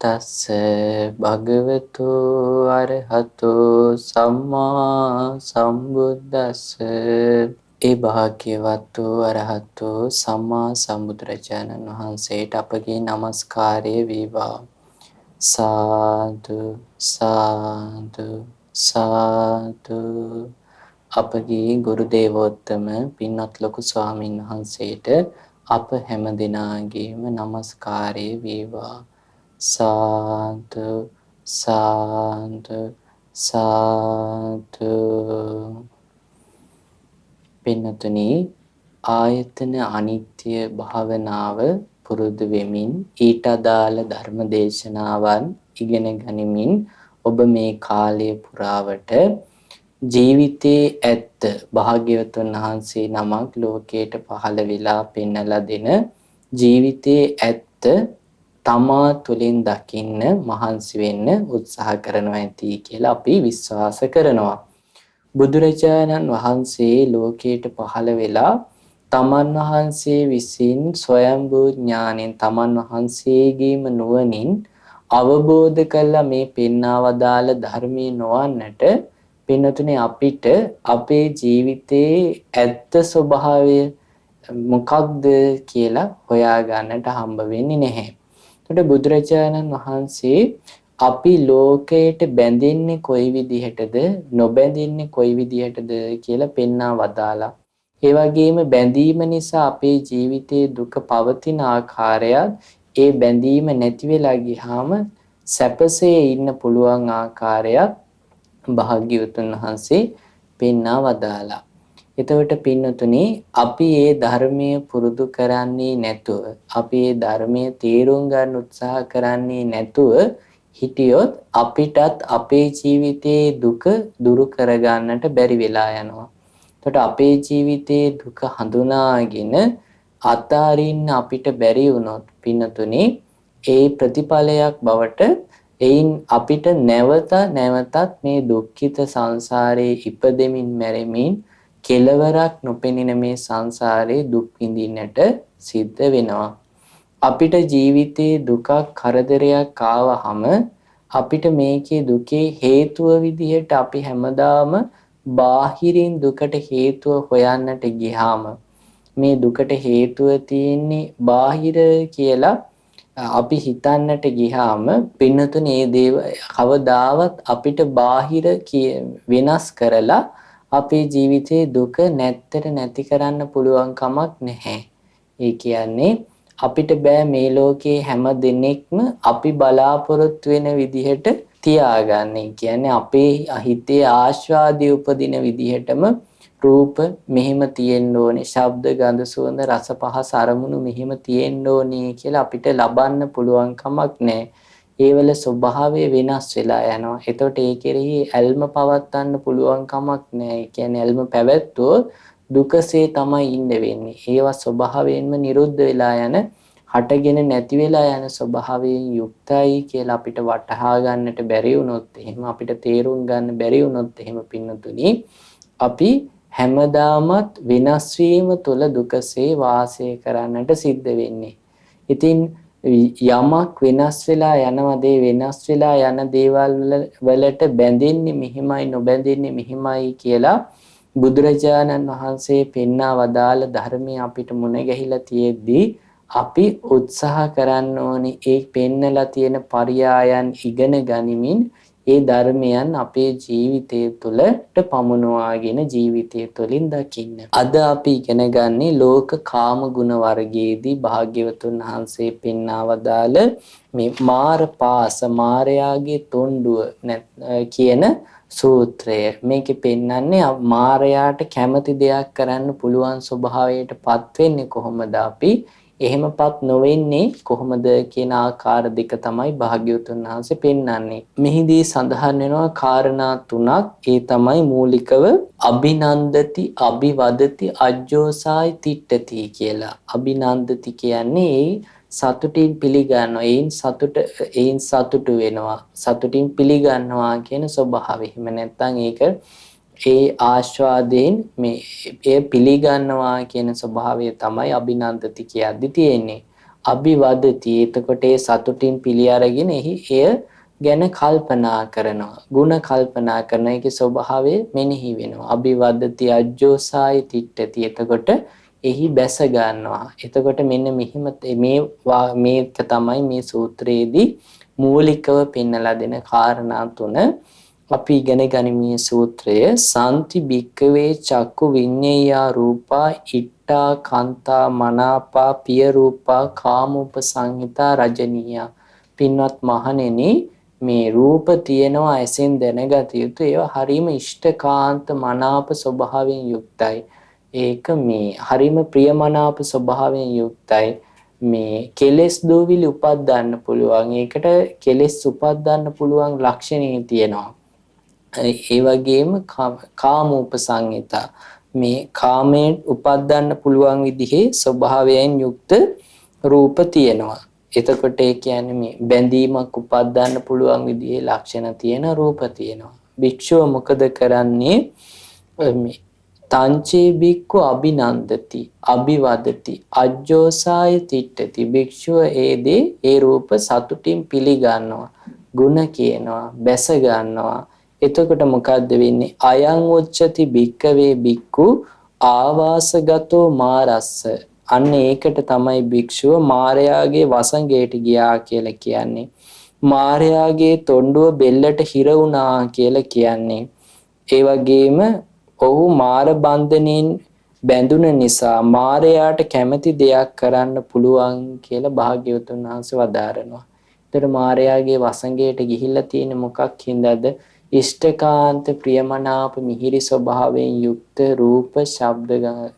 තස්ස භගවතු අරහතු සම්මා සම්බුද්දස්ස. ඒ භාග්‍යවත් වූ අරහතු සම්මා සම්බුදුරජාණන් වහන්සේට අපගේ নমස්කාරය වේවා. සාදු සාදු සාදු. අපගේ ගුරු දේවෝත්තම පින්වත් ලොකු ස්වාමීන් වහන්සේට අප හැම දිනාගේම নমස්කාරය වේවා. සාදු සාදු සාදු. පින්වතුනි, ආයතන අනිත්‍ය භාවනාව පුරුදු වෙමින් ඊට අදාළ ධර්ම දේශනාවන් ඉගෙන ගනිමින් ඔබ මේ කාලය පුරාවට ජීවිතයේ ඇත්ත භාග්‍යවතුන් වහන්සේ නමක් ලෝකයට පහළ වෙලා පෙන්වලා දෙන ජීවිතයේ ඇත්ත තමා තුළින් දකින්න මහන්සි වෙන්න උත්සාහ කරනවා ඇති කියලා අපි විශ්වාස කරනවා. බුදුරජාණන් වහන්සේ ලෝකයට පහළ වෙලා තමන් වහන්සේ විසින් ස්වයම්බූ ඥාණයෙන් තමන් වහන්සේගේම නුවණින් අවබෝධ කළා මේ පෙන්වවදාළ ධර්මයේ නොවන්නට පින්නතුනේ අපිට අපේ ජීවිතයේ ඇත්ත ස්වභාවය මොකක්ද කියලා හොයාගන්නට හම්බ වෙන්නේ නැහැ. ඒකට බුදුරජාණන් වහන්සේ අපි ලෝකයට බැඳෙන්නේ කොයි විදිහටද නොබැඳෙන්නේ කොයි විදිහටද කියලා පෙන්වා වදාලා. ඒ වගේම බැඳීම නිසා අපේ ජීවිතයේ දුක පවතින ආකාරයත් ඒ බැඳීම නැති වෙලා ගියාම සැපසේ ඉන්න පුළුවන් ආකාරයත් භාග්‍යවතුන් වහන්සේ පෙන්වා වදාලා. එතකොට පින්නතුනි, අපි මේ ධර්මයේ පුරුදු කරන්නේ නැතුව, අපි මේ ධර්මයේ තේරුම් ගන්න උත්සාහ කරන්නේ නැතුව හිටියොත් අපිටත් අපේ ජීවිතයේ දුක දුරු කරගන්නට බැරි වෙලා යනවා. එතකොට අපේ ජීවිතයේ දුක හඳුනාගෙන අතාරින්න අපිට බැරි වුණොත් පින්නතුනි, ඒ ප්‍රතිඵලයක් බවට එයින් අපිට නැවත නැවතත් මේ දුක්ඛිත සංසාරයේ ඉපදෙමින් මැරෙමින් කෙලවරක් නොපෙනෙන මේ සංසාරේ දුක් විඳින්නට සිද්ධ වෙනවා. අපිට ජීවිතේ දුකක් කරදරයක් ආවහම අපිට මේකේ දුකේ හේතුව විදිහට අපි හැමදාම බාහිරින් දුකට හේතුව හොයන්නට ගියාම මේ දුකට හේතුව තියෙන්නේ බාහිර කියලා අපි හිතන්නට ගියාම පින්නතුනේ මේ දේව කවදාවත් අපිට බාහිර වෙනස් කරලා අපේ ජීවිතේ දුක නැත්තට නැති කරන්න පුළුවන් කමක් නැහැ. ඒ කියන්නේ අපිට බෑ මේ ලෝකේ හැම දෙනෙක්ම අපි බලාපොරොත්තු වෙන විදිහට තියාගන්න. ඒ කියන්නේ අපේ හිතේ ආස්වාදයේ උපදින විදිහටම රූප මෙහෙම තියෙන්න ඕනේ, ශබ්ද ගන්ධ සුවඳ රස පහස අරමුණු මෙහෙම තියෙන්න ඕනේ කියලා අපිට ලබන්න පුළුවන් කමක් නැහැ. ඒවල ස්වභාවය වෙනස් වෙලා යනවා. එතකොට ඒ කෙරෙහි ඇල්ම පවත්වන්න පුළුවන් කමක් නැහැ. ඒ කියන්නේ ඇල්ම පැවැත්වුවොත් දුකසේ තමයි ඉන්න වෙන්නේ. ඒවා ස්වභාවයෙන්ම නිරුද්ධ වෙලා යන, හටගෙන නැති වෙලා යන ස්වභාවයෙන් යුක්තයි කියලා අපිට වටහා ගන්නට බැරි වුණොත්, එහෙම අපිට තේරුම් ගන්න බැරි වුණොත්, එහෙම පින්නතුනි, අපි හැමදාමත් වෙනස් වීම තුළ දුකසේ වාසය කරන්නට සිද්ධ වෙන්නේ. ඉතින් යමක් වෙනස් වෙලා යනවාද, වෙනස් වෙලා යන දේවල් වලට බැඳෙන්නේ මෙහිමයි නොබැඳෙන්නේ මෙහිමයි කියලා බුදුරජාණන් වහන්සේ පෙන්වා වදාළ ධර්මයේ අපිට මුණ ගැහිලා තියෙද්දී අපි උත්සාහ කරන්න ඕනේ ඒ පෙන්නලා තියෙන පරයයන් ඉගෙන ගනිමින් ඒ ධර්මයන් අපේ ජීවිතය තුළට පමුණවාගෙන ජීවිතය තුළින් දකින්න. අද අපි ඉගෙන ගන්නේ ලෝක කාම ගුණ වර්ගයේදී භාග්‍යවතුන් වහන්සේ පෙන්වා වදාළ මේ මාර පාස, මාරයාගේ තොණ්ඩුව කියන සූත්‍රය. මේකේ පෙන්වන්නේ මාරයාට කැමති දෙයක් කරන්න පුළුවන් ස්වභාවයටපත් වෙන්නේ කොහොමද, අපි එහෙමපත් නොවෙන්නේ කොහොමද කියන ආකාර දෙක තමයි භාග්‍යවතුන් වහන්සේ පෙන්වන්නේ. මෙහිදී සඳහන් වෙනවා කාරණා තුනක්. ඒ තමයි මූලිකව අභිනන්දති, අභිවදති, අජ්ජෝසාය තිට්ඨති කියලා. අභිනන්දති කියන්නේ සතුටින් පිළිගන්නවා, එයින් සතුටු වෙනවා, සතුටින් පිළිගන්නවා කියන ස්වභාවය. එහෙම නැත්නම් ඒක ඒ ආස්වාදයෙන් මේ පිළිගන්නවා කියන ස්වභාවය තමයි අභිනන්දති කියද්දි තියෙන්නේ. අභිවදති. එතකොට ඒ සතුටින් පිළි අරගෙන එය ගැන කල්පනා කරනවා. ಗುಣ කල්පනා කරන එකේ ස්වභාවය මෙනෙහි වෙනවා. අභිවදති අජ්ජෝසාය තිට්ඨති. එතකොට එහි බැස ගන්නවා. එතකොට මෙන්න මෙහිම මේක තමයි මේ සූත්‍රයේදී මූලිකව පෙන්වලා දෙන කාරණා තුන. අපි ඉගෙන ගනිමු සූත්‍රය. සාන්ති භික්කවේ චක්කු විඤ්ඤේයා රූපා ඉට්ඨා කාන්තා මනාපා පිය රූපා කාමෝපසංහිතා රජනීය. පින්වත් මහණෙනි, මේ රූප තියෙනවා ඇසෙන් දැනගත යුතු. ඒවා හරීම ඉෂ්ඨකාන්ත මනාප ස්වභාවයෙන් යුක්තයි. ඒක මේ හරීම ප්‍රියමනාප ස්වභාවයෙන් යුක්තයි. මේ කෙලෙස් දෝවිලි උපද්දන්න පුළුවන්. ඒකට කෙලෙස් උපද්දන්න පුළුවන් ලක්ෂණේ තියෙනවා. ඒ වගේම කාමෝපසංහිතා, මේ කාමයෙන් උපද්දන්න පුළුවන් විදිහේ ස්වභාවයෙන් යුක්ත රූප තියෙනවා. එතකොට ඒ කියන්නේ මේ බැඳීමක් උපද්දන්න පුළුවන් විදිහේ ලක්ෂණ තියෙන රූප තියෙනවා. භික්ෂුව මොකද කරන්නේ? මේ තංචේ බික්කු අභිනන්දති අභිවදති අජ්ජෝසාය තිට්ඨති. භික්ෂුව ඒ රූප සතුටින් පිළිගන්නවා, ಗುಣ කියනවා, බැස ගන්නවා. එතකොට මොකද්ද වෙන්නේ? අයං උච්චති භික්කවේ බික්කු ආවාසගතෝ මාරස්ස. අන්න ඒකට තමයි භික්ෂුව මාරයාගේ වසඟයට ගියා කියලා කියන්නේ. මාරයාගේ තොණ්ඩුව බෙල්ලට හිර වුණා කියලා කියන්නේ. ඒ වගේම ඔහු මාර බන්ධනෙන් බැඳුන නිසා මාරයාට කැමති දෙයක් කරන්න පුළුවන් කියලා භාග්‍යවතුන් වහන්සේ වදාරනවා. ඒතර මාරයාගේ වසඟයට ගිහිල්ලා තියෙන මොකක් හින්දාද? ඉෂ්ඨකාන්ත ප්‍රියමනාප මිහිරි ස්වභාවයෙන් යුක්ත රූප, ශබ්ද,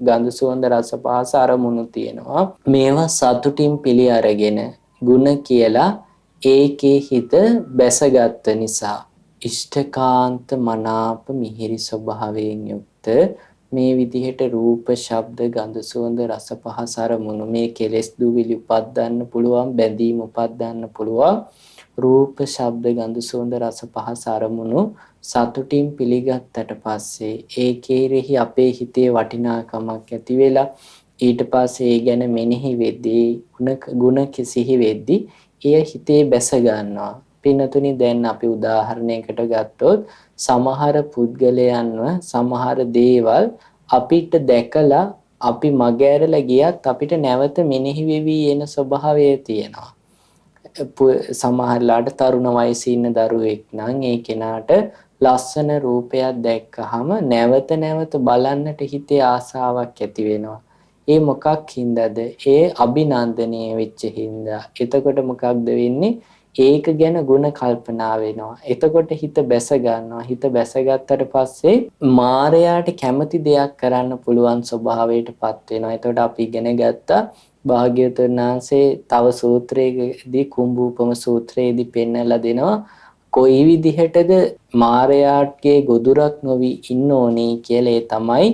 ගන්ධ, සුවඳ, රස, පහස අරමුණු තියෙනවා. මේවා සතුටින් පිළි අරගෙන ಗುಣ කියලා ඒකේ හිත බැසගත් නිසා ඉෂ්ඨකාන්ත මනාප මිහිරි ස්වභාවයෙන් යුක්ත මේ විදිහට රූප, ශබ්ද, ගන්ධ, සුවඳ, රස, පහස අරමුණු මේ කෙලෙස් දුවිලි උපද්දන්න පුළුවන්, බැඳීම් උපද්දන්න පුළුවන් රූප, ශබ්ද, ගන්ධ, සුවඳ, රස, පහස අරමුණු සතුටින් පිළිගත්තට පස්සේ ඒ කෙරෙහි අපේ හිතේ වටිනාකමක් ඇති වෙලා ඊට පස්සේ ඒ ගැන මෙනෙහි වෙද්දී ගුණ සිහි වෙද්දී එය හිතේ බැස ගන්නවා. පින්නතුනි, දැන් අපි උදාහරණයකට ගත්තොත් සමහර පුද්ගලයන්ව සමහර දේවල් අපිට දැකලා අපි මගහැරලා ගියත් අපිට නැවත මෙනෙහි වෙවි එන ස්වභාවය තියෙනවා. සමහරලාට තරුණ වයසේ ඉන්න දරුවෙක් නම් ඒ කෙනාට ලස්සන රූපයක් දැක්කහම නැවත නැවත බලන්නට හිතේ ආසාවක් ඇති වෙනවා. ඒ මොකක් හින්දාද? ඒ අභිනන්දනීය වෙච්ච හින්දා. එතකොට මොකක්ද වෙන්නේ? ඒක ගැන ಗುಣ කල්පනා වෙනවා. එතකොට හිත බැස ගන්නවා. හිත බැසගත්තට පස්සේ මායයට කැමති දෙයක් කරන්න පුළුවන් ස්වභාවයටපත් වෙනවා. එතකොට අපි ඉගෙන ගත්තා භාග්‍යවතුන් වහන්සේ තව සූත්‍රයකදී කුම්භූපම සූත්‍රයේදී පෙන්වලා දෙනවා කොයි විදිහටද මායයාගේ ගොදුරක් නොවි ඉන්න ඕනේ කියලා. ඒ තමයි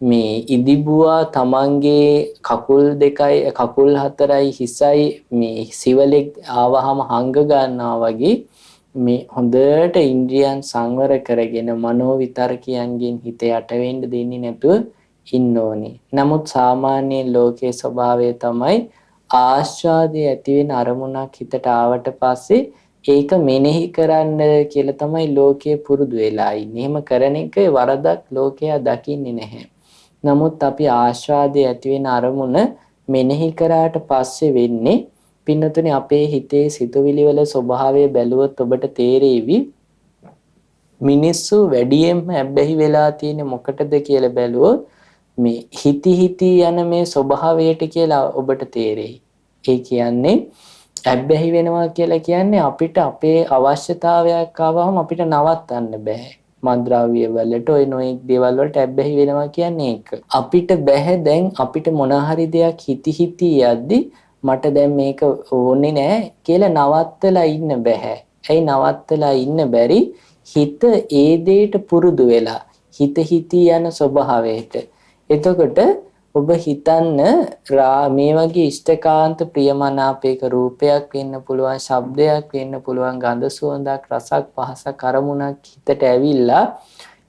මේ ඉදිබුවා තමන්ගේ කකුල් දෙකයි කකුල් හතරයි හිසයි මේ සිවලෙක් ආවහම හංග ගන්නවා වගේ මේ හොඳට ඉන්ද්‍රියන් සංවර කරගෙන මනෝ විතර්කයන්ගෙන් හිත යට වෙන්න දෙන්නේ නැතුව ඉන්න ඕනේ. නමුත් සාමාන්‍ය ලෝකයේ ස්වභාවය තමයි ආස්වාදයේ ඇති වෙන අරමුණක් හිතට ආවට පස්සේ ඒක මෙනෙහි කරන්න කියලා තමයි ලෝකයේ පුරුදු වෙලා ඉන්නේ. එහෙම කරන එක වරදක් ලෝකයා දකින්නේ නැහැ. නමුත් අපි ආස්වාදයේ ඇති වෙන අරමුණ මෙනෙහි කරාට පස්සේ වෙන්නේ පින්නතුනේ අපේ හිතේ සිතුවිලි වල ස්වභාවය බැලුවොත් ඔබට තේරෙවි මිනිස්සු වැඩියෙන්ම ඇබ්බැහි වෙලා තියෙන්නේ මොකටද කියලා බැලුවොත් මේ හිති යන මේ ස්වභාවයට කියලා ඔබට තේරෙයි. ඒ කියන්නේ ඇබ්බැහි වෙනවා කියලා කියන්නේ අපිට අපේ අවශ්‍යතාවයක් ආවම අපිට නවත්තන්න බෑ. මත්ද්‍රව්‍ය වලට ඔය නොයෙක් දේවල් වලට ඇබ්බැහි වෙනවා කියන්නේ ඒක. අපිට බෑ දැන් අපිට මොන හරි දෙයක් හිති යද්දි මට දැන් මේක ඕනේ නෑ කියලා නවත්තලා ඉන්න බෑ. ඇයි නවත්තලා ඉන්න බැරි? හිත ඒ දෙයට පුරුදු වෙලා හිත යන ස්වභාවයට. එතකොට ඔබ හිතන්න මේ වගේ ඉෂ්ඨකාන්ත ප්‍රියමනාපයක රූපයක් වෙන්න පුළුවන්, ශබ්දයක් වෙන්න පුළුවන්, ගන්ධ සුවඳක්, රසක්, පහසක් අරමුණක් හිතට ඇවිල්ලා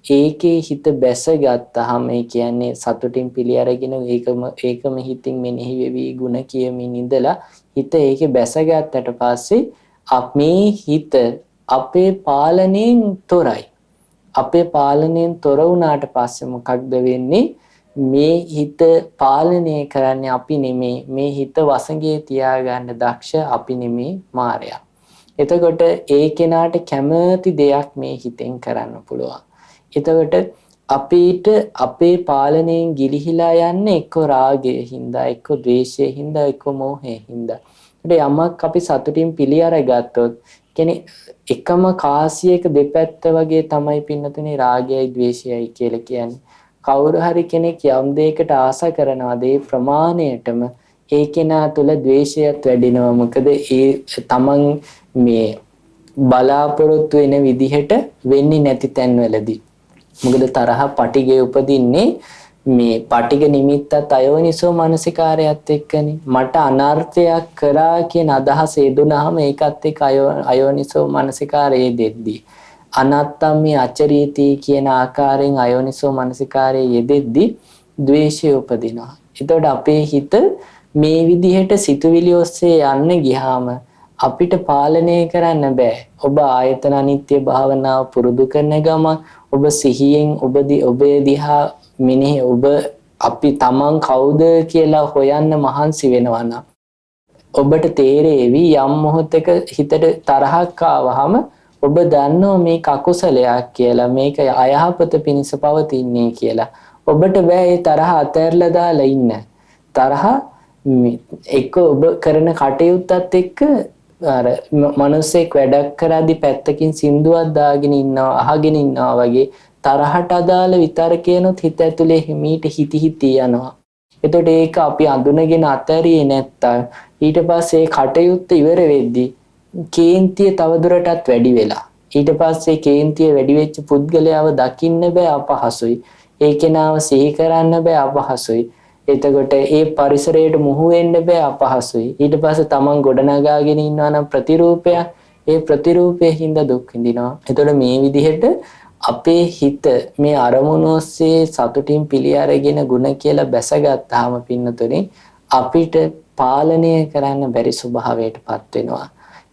ඒකේ හිත බැසගත්තාම ඒ කියන්නේ සතුටින් පිළි අරගෙන ඒකම හිතින් මෙනෙහි වෙවි ಗುಣ කියමින් ඉඳලා හිත ඒකේ බැසගත්තට පස්සේ මේ හිත අපේ පාලනයෙන් තොරයි. අපේ පාලනයෙන් තොර වුණාට පස්සේ මොකක්ද වෙන්නේ? මේ හිත පාලනය කරන්නේ අපි නෙමෙයි. මේ හිත වසඟේ තියාගන්න දක්ෂ අපි නෙමෙයි, මායя. එතකොට ඒ කෙනාට කැමති දෙයක් මේ හිතෙන් කරන්න පුළුවන්. එතකොට අපිට අපේ පාලනයෙන් ගිලිහිලා යන්නේ එක්ක රාගයේ හින්දා, එක්ක ද්වේෂයේ හින්දා, එක්ක මෝහයේ හින්දා. ඒත් යමක් අපි සතුටින් පිළි අරගත්තොත් කියන්නේ එකම කාසියක දෙපැත්ත වගේ තමයි පින්නතුනේ රාගයයි ද්වේෂයයි කියලා කියන්නේ. කවුරු හරි කෙනෙක් යම් දෙයකට ආස කරනවාද ඒ ප්‍රමාණයටම ඒ කෙනා තුළ ද්වේෂයත් වැඩිනවා. මොකද ඒ තමන් මේ බලාපොරොත්තු වෙන විදිහට වෙන්නේ නැති තැන්වලදී. මොකද තරහ පටිගය උපදින්නේ මේ පටිග නිමිත්තත් අයෝනිසෝ මනසිකාරයත් එක්කනේ. මට අනර්ථයක් කරා කියන අදහස එදුනහම ඒකත් එක්ක අයෝනිසෝ මනසිකාරයේ දෙද්දී අනත්තම්මේ අචරීති කියන ආකාරයෙන් අයෝනිසෝ මනසිකාරයේ යෙදෙද්දී ද්වේෂය උපදිනවා. එතකොට අපේ හිත මේ විදිහට සිතුවිලි ඔස්සේ යන්න ගියාම අපිට පාලනය කරන්න බෑ. ඔබ ආයතන අනිත්‍ය භාවනාව පුරුදු කරන ගම ඔබ සිහියෙන් ඔබේ දිහා මිනිහ ඔබ අපි තමන් කවුද කියලා හොයන්න මහන්සි වෙනවා නම් ඔබට තේරෙවි යම් මොහොතක හිතට තරහක් ආවහම ඔබ දන්නවා මේක අකුසලයක් කියලා, මේක අයහපත පිණිස පවතින්නේ කියලා. ඔබට බෑ ඒ තරහ අතහැරලා දාලා ඉන්න. තරහ එක්ක ඔබ කරන කටයුත්තත් එක්ක අර මිනිස්සෙක් වැඩක් කරද්දී පැත්තකින් සින්දුවක් දාගෙන ඉන්නවා, අහගෙන ඉන්නවා වගේ තරහට අදාළ විතරකේනොත් හිත ඇතුලේ හිමීට හිති යනවා. එතකොට ඒක අපි අඳුනගෙන අතරියේ නැත්තම් ඊට පස්සේ කටයුත්ත ඉවර වෙද්දී කේන්තිය තවදුරටත් වැඩි වෙලා. ඊට පස්සේ කේන්තිය වැඩි වෙච්ච පුද්ගලයාව දකින්න බෑ, අපහසුයි. ඒ කෙනාව සිහි කරන්න බෑ, අපහසුයි. එතකොට ඒ පරිසරයට මුහු වෙන්න බෑ, අපහසුයි. ඊට පස්සේ තමන් ගොඩනගාගෙන ඉන්නවා නම් ප්‍රතිරූපයක්, ඒ ප්‍රතිරූපයේ හින්දා දුක් විඳිනවා. එතකොට මේ විදිහට අපේ හිත මේ අරමුණු ඔස්සේ සතුටින් පිළි අරගෙන ಗುಣ කියලා බැසගත්තාම පින්නතුනේ අපිට පාලනය කරන්න බැරි ස්වභාවයටපත් වෙනවා.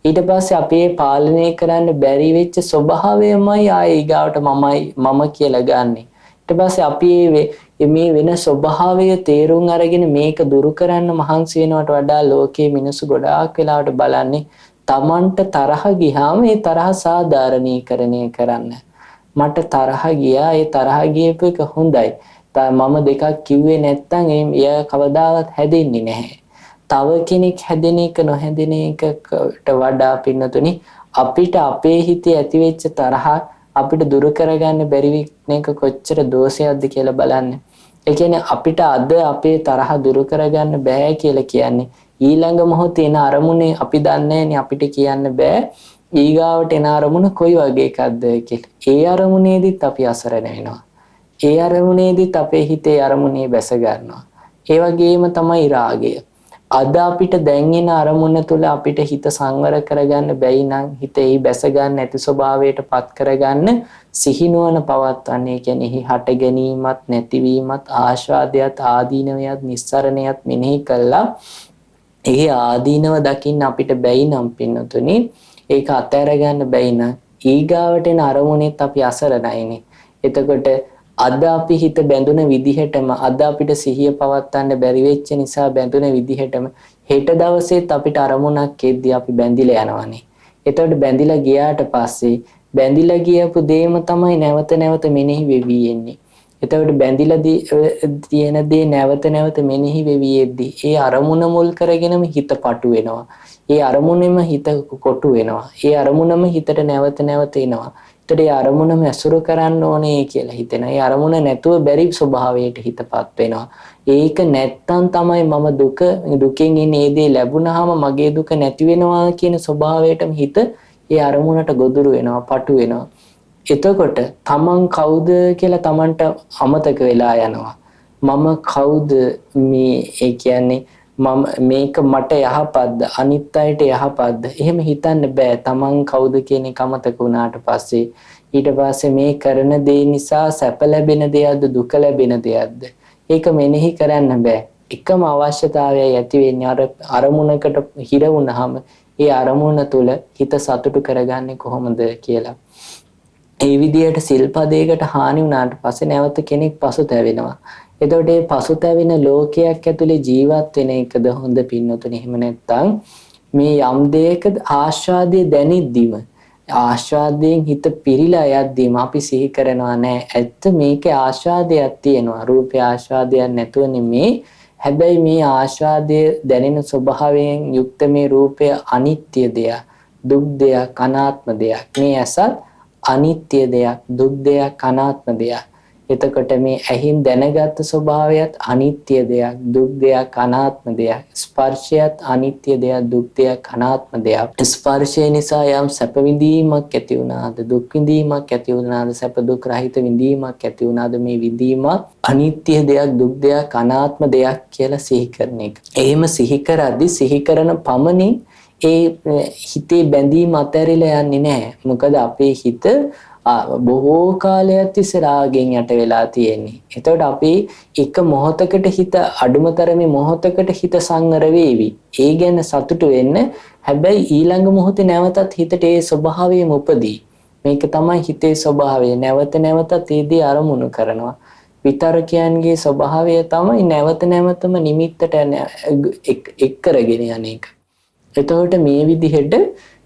ඊට පස්සේ අපි පාලනය කරන්න බැරි වෙච්ච ස්වභාවයමයි ආයේ ඊගාවට මම කියලා ගන්නෙ. ඊට පස්සේ අපි මේ වෙන ස්වභාවය තේරුම් අරගෙන මේක දුරු කරන්න මහන්සි වෙනවට වඩා ලෝකයේ මිනිස්සු ගොඩාක් වෙලාවට බලන්නේ Tamanට තරහ ගියාම ඒ තරහ සාධාරණීකරණය කරන්න. මට තරහ ගියා, ඒ තරහ ගියපු එක හොඳයි. මම දෙකක් කිව්වේ නැත්තම් එයා කවදාවත් හැදෙන්නේ නැහැ. තව කෙනෙක් හැදෙන එක නොහැදෙන එකට වඩා පින්නතුනි අපිට අපේ හිතේ ඇතිවෙච්ච තරහ අපිට දුරු කරගන්න බැරි වෙන එක කොච්චර දෝෂයක්ද කියලා බලන්න. ඒ කියන්නේ අපිට අද අපේ තරහ දුරු කරගන්න බෑ කියලා කියන්නේ ඊළඟ මොහොතේ එන අරමුණේ අපි දන්නේ අපිට කියන්න බෑ ඊගාවට එන අරමුණ කොයි වගේ එකක්ද කියලා. ඒ අරමුණේදීත් අපි අසරණ වෙනවා. ඒ අරමුණේදීත් අපේ හිතේ අරමුණේ බැස ගන්නවා. ඒ වගේම තමයි රාගය. අද අපිට දැන් එන අරමුණ තුළ අපිට හිත සංවර කරගන්න බැයි නම් හිතේ බැස ගන්න නැති ස්වභාවයටපත් කරගන්න සිහිනුවන පවත්වන්නේ. කියන්නේ එහි හට ගැනීමත් නැතිවීමත් ආශාදයට ආදීනවයත් නිස්සරණයත් මෙනෙහි කළා. එහි ආදීනව දකින්න අපිට බැයි නම් පින්නතුනි ඒක අතහැර ගන්න බැයි නම් ඊගාවට එන අරමුණෙත් අපි අසරණයිනේ. එතකොට අද අපි හිත බැඳුන විදිහටම අද අපිට සිහිය පවත්වන්න බැරි වෙච්ච නිසා බැඳුන විදිහටම හෙට දවසේත් අපිට අරමුණක් එද්දී අපි බැඳිලා යනවානේ. එතකොට බැඳිලා ගියාට පස්සේ බැඳිලා ගියපු දේම තමයි නැවත නැවත මෙනෙහි වෙවි යන්නේ. එතකොට බැඳිලා තියෙන දේ නැවත නැවත මෙනෙහි වෙවි යද්දී ඒ අරමුණ මුල් කරගෙනම හිත පටු වෙනවා. ඒ අරමුණෙම හිත කොටු වෙනවා. ඒ අරමුණම හිතට නැවත නැවත එනවා. ඒතර ඒ අරමුණම ඇසුරු කරන්න ඕනේ කියලා හිතෙනවා. ඒ අරමුණ නැතුව බැරි ස්වභාවයට හිතපත් වෙනවා. ඒක නැත්තම් තමයි මම දුකෙන් ඉන්නේ. ඒ දේ ලැබුණාම මගේ දුක නැති වෙනවා කියන ස්වභාවයටම හිත ඒ අරමුණට ගොදුරු වෙනවා, පටු වෙනවා. එතකොට තමන් කවුද කියලා තමන්ට අමතක වෙලා යනවා. මම කවුද මේ ඒ කියන්නේ මම මේක මට යහපත්ද අනිත් අයට යහපත්ද එහෙම හිතන්න බෑ. තමන් කවුද කියන එක අමතක වුණාට පස්සේ ඊට පස්සේ මේ කරන දේ නිසා සැප ලැබෙන දෙයක්ද දුක ලැබෙන දෙයක්ද ඒක මෙනෙහි කරන්න බෑ. එකම අවශ්‍යතාවයයි ඇති වෙන්නේ අර අරමුණකට හිර වුණාම ඒ අරමුණ තුල හිත සතුටු කරගන්නේ කොහොමද කියලා. ඒ විදිහට සිල්පදයකට හානි වුණාට පස්සේ නැවත කෙනෙක් පසුතැවෙනවා. එතකොට මේ පසුතැවෙන ලෝකයක් ඇතුලේ ජීවත් වෙන එකද හොඳ පින්නතුනේ? එහෙම නැත්නම් මේ යම් දෙයක ආස්වාදයේ දැනෙද්දිම ආස්වාදයෙන් හිත පිරීලා යද්දිම අපි සිහි කරනවා නෑ ඇත්ත මේකේ ආස්වාදයක් තියෙනවා. රූපේ ආස්වාදයක් නැතුව නෙමේ. හැබැයි මේ ආස්වාදයේ දැනෙන ස්වභාවයෙන් යුක්ත මේ රූපය අනිත්‍ය දෙයක්, දුක් දෙයක්, අනාත්ම දෙයක්. මේ ඇසත් අනිත්‍ය දෙයක්, දුක් දෙයක්, අනාත්ම දෙයක්. එතකොට මේ ඇහින් දැනගත් ස්වභාවයත් අනිත්‍ය දෙයක්, දුක් දෙයක්, අනාත්ම දෙයක්. ස්පර්ශයත් අනිත්‍ය දෙයක්, දුක් දෙයක්, අනාත්ම දෙයක්. ස්පර්ශය නිසා යම් සැප විඳීමක් ඇති වුණාද, දුක් විඳීමක් ඇති වුණාද, සැප දුක් රහිත විඳීමක් ඇති වුණාද, මේ විඳීම අනිත්‍ය දෙයක්, දුක් දෙයක්, අනාත්ම දෙයක් කියලා සිහි කරන එක. එහෙම සිහි කරද්දී සිහි කරන පමණින් ඒ හිතේ බැඳීම අතහැරිලා යන්නේ නැහැ. මොකද අපේ හිත බොහෝ කාලයක් තිස්සේ රාගයෙන් යට වෙලා තියෙන්නේ. එතකොට අපි එක මොහොතකට හිත අඩුමතරමේ මොහොතකට හිත සංවර වේවි. ඒ ගැන සතුටු වෙන්න. හැබැයි ඊළඟ මොහොතේ නැවතත් හිතට ඒ ස්වභාවයම උපදී. මේක තමයි හිතේ ස්වභාවය. නැවත නැවතත් ඒ දේ අරමුණු කරනවා. විතරකයන්ගේ ස්වභාවය තමයි නැවත නැවතම නිමිත්තට එක් කරගෙන යන එක. එතකොට මේ විදිහට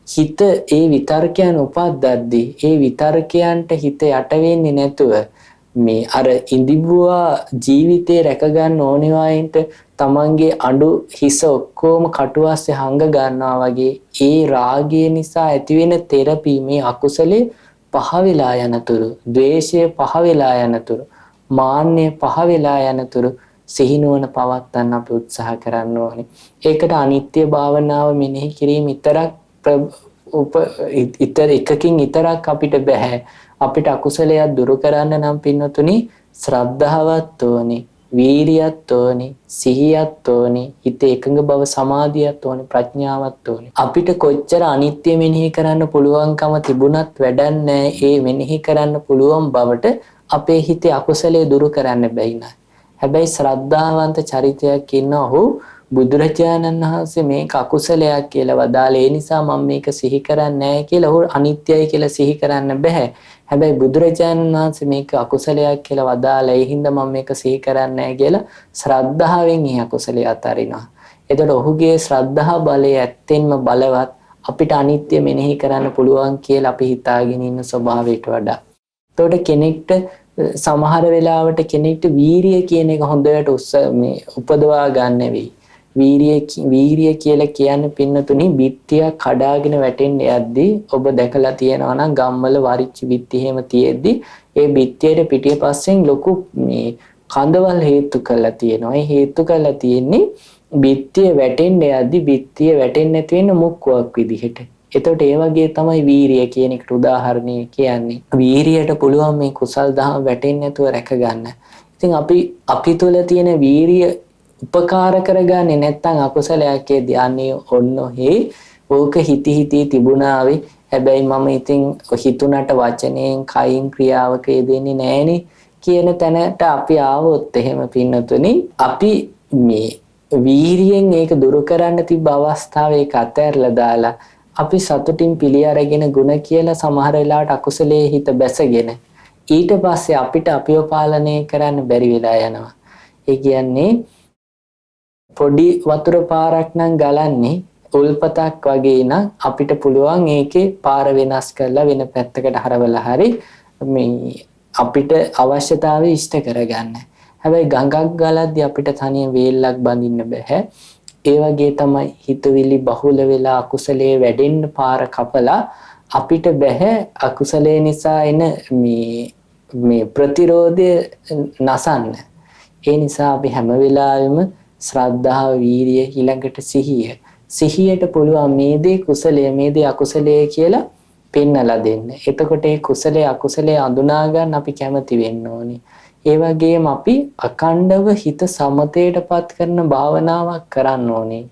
හිත ඒ විතර්කයන් උපද්දද්දී ඒ විතර්කයන්ට හිත යට වෙන්නේ නැතුව මේ අර ඉඳිබුවා ජීවිතේ රැක ගන්න ඕනේ වයින්ට තමන්ගේ අඬු හිස ඔක්කොම කටුවස්සේ හංග ගන්නවා වගේ ඒ රාගය නිසා ඇතිවෙන තෙරපි මේ අකුසලේ පහ වෙලා යනතුරු, ද්වේෂය පහ වෙලා යනතුරු, මාන්නය පහ වෙලා යනතුරු සිහිනුවන පවත්වන්න අපි උත්සාහ කරන්න ඕනේ. ඒකට අනිත්‍ය භාවනාව මෙනෙහි කිරීම විතරක් එකකින් විතරක් අපිට බෑ. අපිට අකුසලයක් දුරු කරන්න නම් පින්නතුනි ශ්‍රද්ධාවත් ඕනේ, වීරියත් ඕනේ, සිහියත් ඕනේ, හිත එකඟ බව සමාධියත් ඕනේ, ප්‍රඥාවත් ඕනේ. අපිට කොච්චර අනිත්‍ය මෙනෙහි කරන්න පුළුවන්කම තිබුණත් වැඩක් නැහැ. ඒ මෙනෙහි කරන්න පුළුවන් බවට අපේ හිතේ අකුසලයේ දුරු කරන්න බැයි නෑ. හැබැයි ශ්‍රද්ධාවන්ත චරිතයක් ඉන්න ඔහු බුදුරජාණන් වහන්සේ මේක අකුසලයක් කියලා වදාළේ. ඒ නිසා මම මේක සිහි කරන්නේ නැහැ කියලා ඔහු අනිත්‍යයි කියලා සිහි කරන්න බෑ. හැබැයි බුදුරජාණන් වහන්සේ මේක අකුසලයක් කියලා වදාළා. ඒ හින්දා මම මේක සිහි කරන්නේ නැහැ කියලා ශ්‍රද්ධාවෙන් ඒ අකුසලය අතාරිනවා. එතකොට ඔහුගේ ශ්‍රද්ධා බලය ඇත්තෙන්ම බලවත් අපිට අනිත්‍ය මෙනෙහි කරන්න පුළුවන් කියලා අපි හිතාගෙන ඉන්න ස්වභාවයට වඩා. එතකොට කෙනෙක්ට සමහර වෙලාවට කෙනෙක්ට වීරිය කියන එක හොඳට උපදවා ගන්න වෙයි. වීරිය කියලා කියන්නේ පින්නතුනි බිත්තියක් කඩාගෙන වැටෙන්න යද්දී ඔබ දැකලා තියෙනවා නම් ගම්වල වරිච්ච බිත්ති එහෙම තියෙද්දි ඒ බිත්තියට පිටිපස්සෙන් ලොකු මේ කඳවල් හේතු කරලා තියෙනවා. ඒ හේතු කරලා තියෙන්නේ බිත්තිය වැටෙන්න යද්දී බිත්තිය වැටෙන්නේ නැති වෙන මුක්කුවක් විදිහට. එතකොට ඒ වගේ තමයි වීරිය කියන එකට උදාහරණය කියන්නේ. වීරියට පුළුවන් මේ කුසල් දහම් වැටෙන්නේ නැතුව රැක ගන්න. ඉතින් අපි තුළ තියෙන වීරිය උපකාර කරගන්නේ නැත්නම් අකුසලයක් ධානයේ ඔන්නෝහි ඕක හිති තිබුණාවේ. හැබැයි මම ඉතින් හිතුණට වචනයෙන් කයින් ක්‍රියාවක යෙදෙන්නේ නැහෙනේ කියන තැනට අපි ආවොත් එහෙම පින්නතුනි අපි මේ වීරියෙන් ඒක දුරු කරන්න තිබ්බ අවස්ථාවේ ඒක අතහැරලා දාලා අපි සතුටින් පිළි අරගෙන ಗುಣ කියලා සමහර වෙලාවට අකුසලයේ හිත බැසගෙන ඊට පස්සේ අපිට අපිව පාලනය කරන්න බැරි වෙලා යනවා. ඒ කියන්නේ පොඩි වතුර පාරක් නම් ගලන්නේ උල්පතක් වගේ නම් අපිට පුළුවන් ඒකේ පාර වෙනස් කරලා වෙන පැත්තකට හරවලා හරි මේ අපිට අවශ්‍යතාවය ඉෂ්ට කරගන්න. හැබැයි ගඟක් ගලද්දී අපිට තනියෙන් වේල්ලක් බඳින්න බෑ. ඒ වගේ තමයි හිතවිලි බහුල වෙලා අකුසලයේ වැඩෙන්න පාර කපලා අපිට බෑ අකුසලයේ නිසා එන මේ ප්‍රතිරෝධය නසන්න. ඒ නිසා අපි හැම වෙලාවෙම ශ්‍රද්ධාව, වීරිය, ඊළඟට සිහියට පුළුවන් මේ දේ කුසලයේ මේ දේ අකුසලයේ කියලා පෙන්නලා දෙන්න. එතකොට ඒ කුසලයේ අකුසලයේ අඳුනා ගන්න අපි කැමති වෙන්න ඕනේ. ඒ වගේම අපි අකණ්ඩව හිත සමතේටපත් කරන භාවනාවක් කරන්න ඕනේ.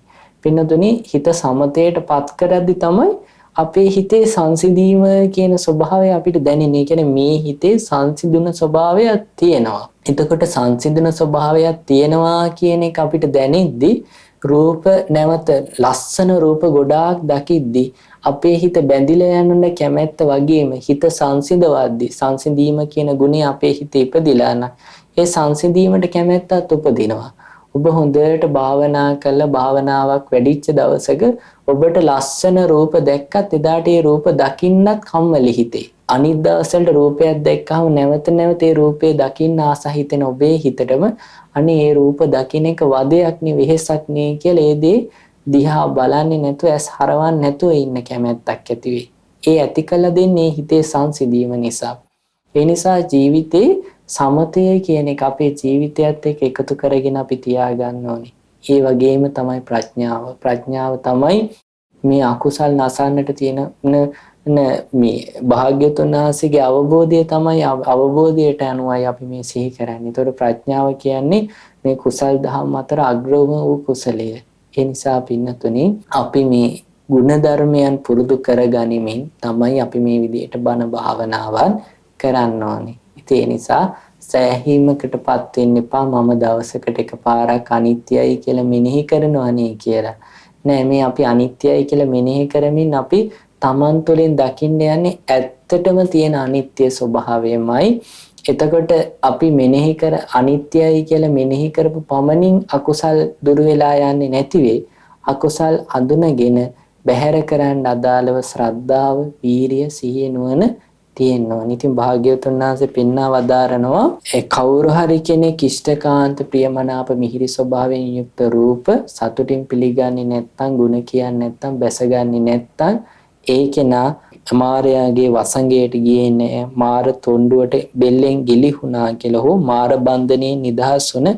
පින්නතුනි හිත සමතේටපත් කරද්දි තමයි අපේ හිතේ සංසිඳීම කියන ස්වභාවය අපිට දැනෙන්නේ. කියන්නේ මේ හිතේ සංසිඳුන ස්වභාවයක් තියෙනවා. එතකොට සංසිඳන ස්වභාවයක් තියෙනවා කියන එක අපිට දැනෙද්දි රූප නැවත ලස්සන රූප ගොඩාක් දකිද්දි අපේ හිත බැඳිලා යන කැමැත්ත වගේම හිත සංසිඳවද්දි සංසිඳීම කියන ගුණය අපේ හිතේ ඉපදිලා නම් ඒ සංසිඳීමට කැමැත්තත් උපදිනවා. ඔබ හොඳට භාවනා කළා භාවනාවක් වැඩිච්ච දවසක ඔබට ලස්සන රූප දැක්කත් එදාට ඒ රූප දකින්නත් කම්මැලි හිතේ. අනිත් දවසවල රූපයක් දැක්කම නැවත නැවත ඒ රූපේ දකින්න ආස හිතෙන ඔබේ හිතටම අනේ ඒ රූප දකින්න එක වදයක් නේ වෙහෙසක් නේ කියලා ඒ දේ දිහා බලන්නේ නැතුව ඇස් හරවන්නේ නැතුව ඉන්න කැමැත්තක් ඇති වෙයි. ඒ ඇති කළ දෙන්නේ හිතේ සංසිඳීම නිසා. ඒ නිසා ජීවිතේ සමතය කියන එක අපේ ජීවිතයත් එක්ක එකතු කරගෙන අපි තියාගන්න ඕනේ. ඒ වගේම තමයි ප්‍රඥාව. ප්‍රඥාව තමයි මේ අකුසල් නසන්නට තියෙන මේ භාග්‍යතුන් වහන්සේගේ අවබෝධය තමයි අවබෝධයට අනුවයි අපි මේ සිහි කරන්නේ. ඒතකොට ප්‍රඥාව කියන්නේ මේ කුසල් දහම් අතර අග්‍රම වූ කුසලය. ඒ නිසා පින්නතුනි අපි මේ ගුණධර්මයන් පුරුදු කරගනිමින් තමයි අපි මේ විදිහට බණ භාවනාවන් කරන්න ඕනේ. ඒ නිසා සෑහීමකටපත් වෙන්න එපා මම දවසකට එකපාරක් අනිත්‍යයි කියලා මෙනෙහි කරනවා නේ කියලා. නෑ මේ අපි අනිත්‍යයි කියලා මෙනෙහි කරමින් අපි තමන් තුළින් දකින්න යන්නේ ඇත්තටම තියෙන අනිත්‍ය ස්වභාවයමයි. එතකොට අපි මෙනෙහි කර අනිත්‍යයි කියලා මෙනෙහි කරපු පමණින් අකුසල් දුර වෙලා යන්නේ නැති වෙයි. අකුසල් අඳුනගෙන බැහැර කරන්න අදාළව ශ්‍රද්ධාව, වීරිය, සිහිය නුවණ තියෙනවා. ඉතින් භාග්‍යවතුන් වහන්සේ පෙන්වා වදාරනවා ඒ කවුරු හරි කෙනෙක් ඉෂ්ඨකාන්ත ප්‍රියමනාප මිහිරි ස්වභාවයෙන් යුක්ත රූප සතුටින් පිළිගන්නේ නැත්නම් ಗುಣ කියන්නේ නැත්නම් බැසගන්නේ නැත්නම් ඒ කෙනා මාරයාගේ වසඟයට ගියේ නැහැ. මාර තොණ්ඩුවට බෙල්ලෙන් ගිලිහුණා කියලා හෝ මාර බන්ධනයෙන් නිදහස් වුණ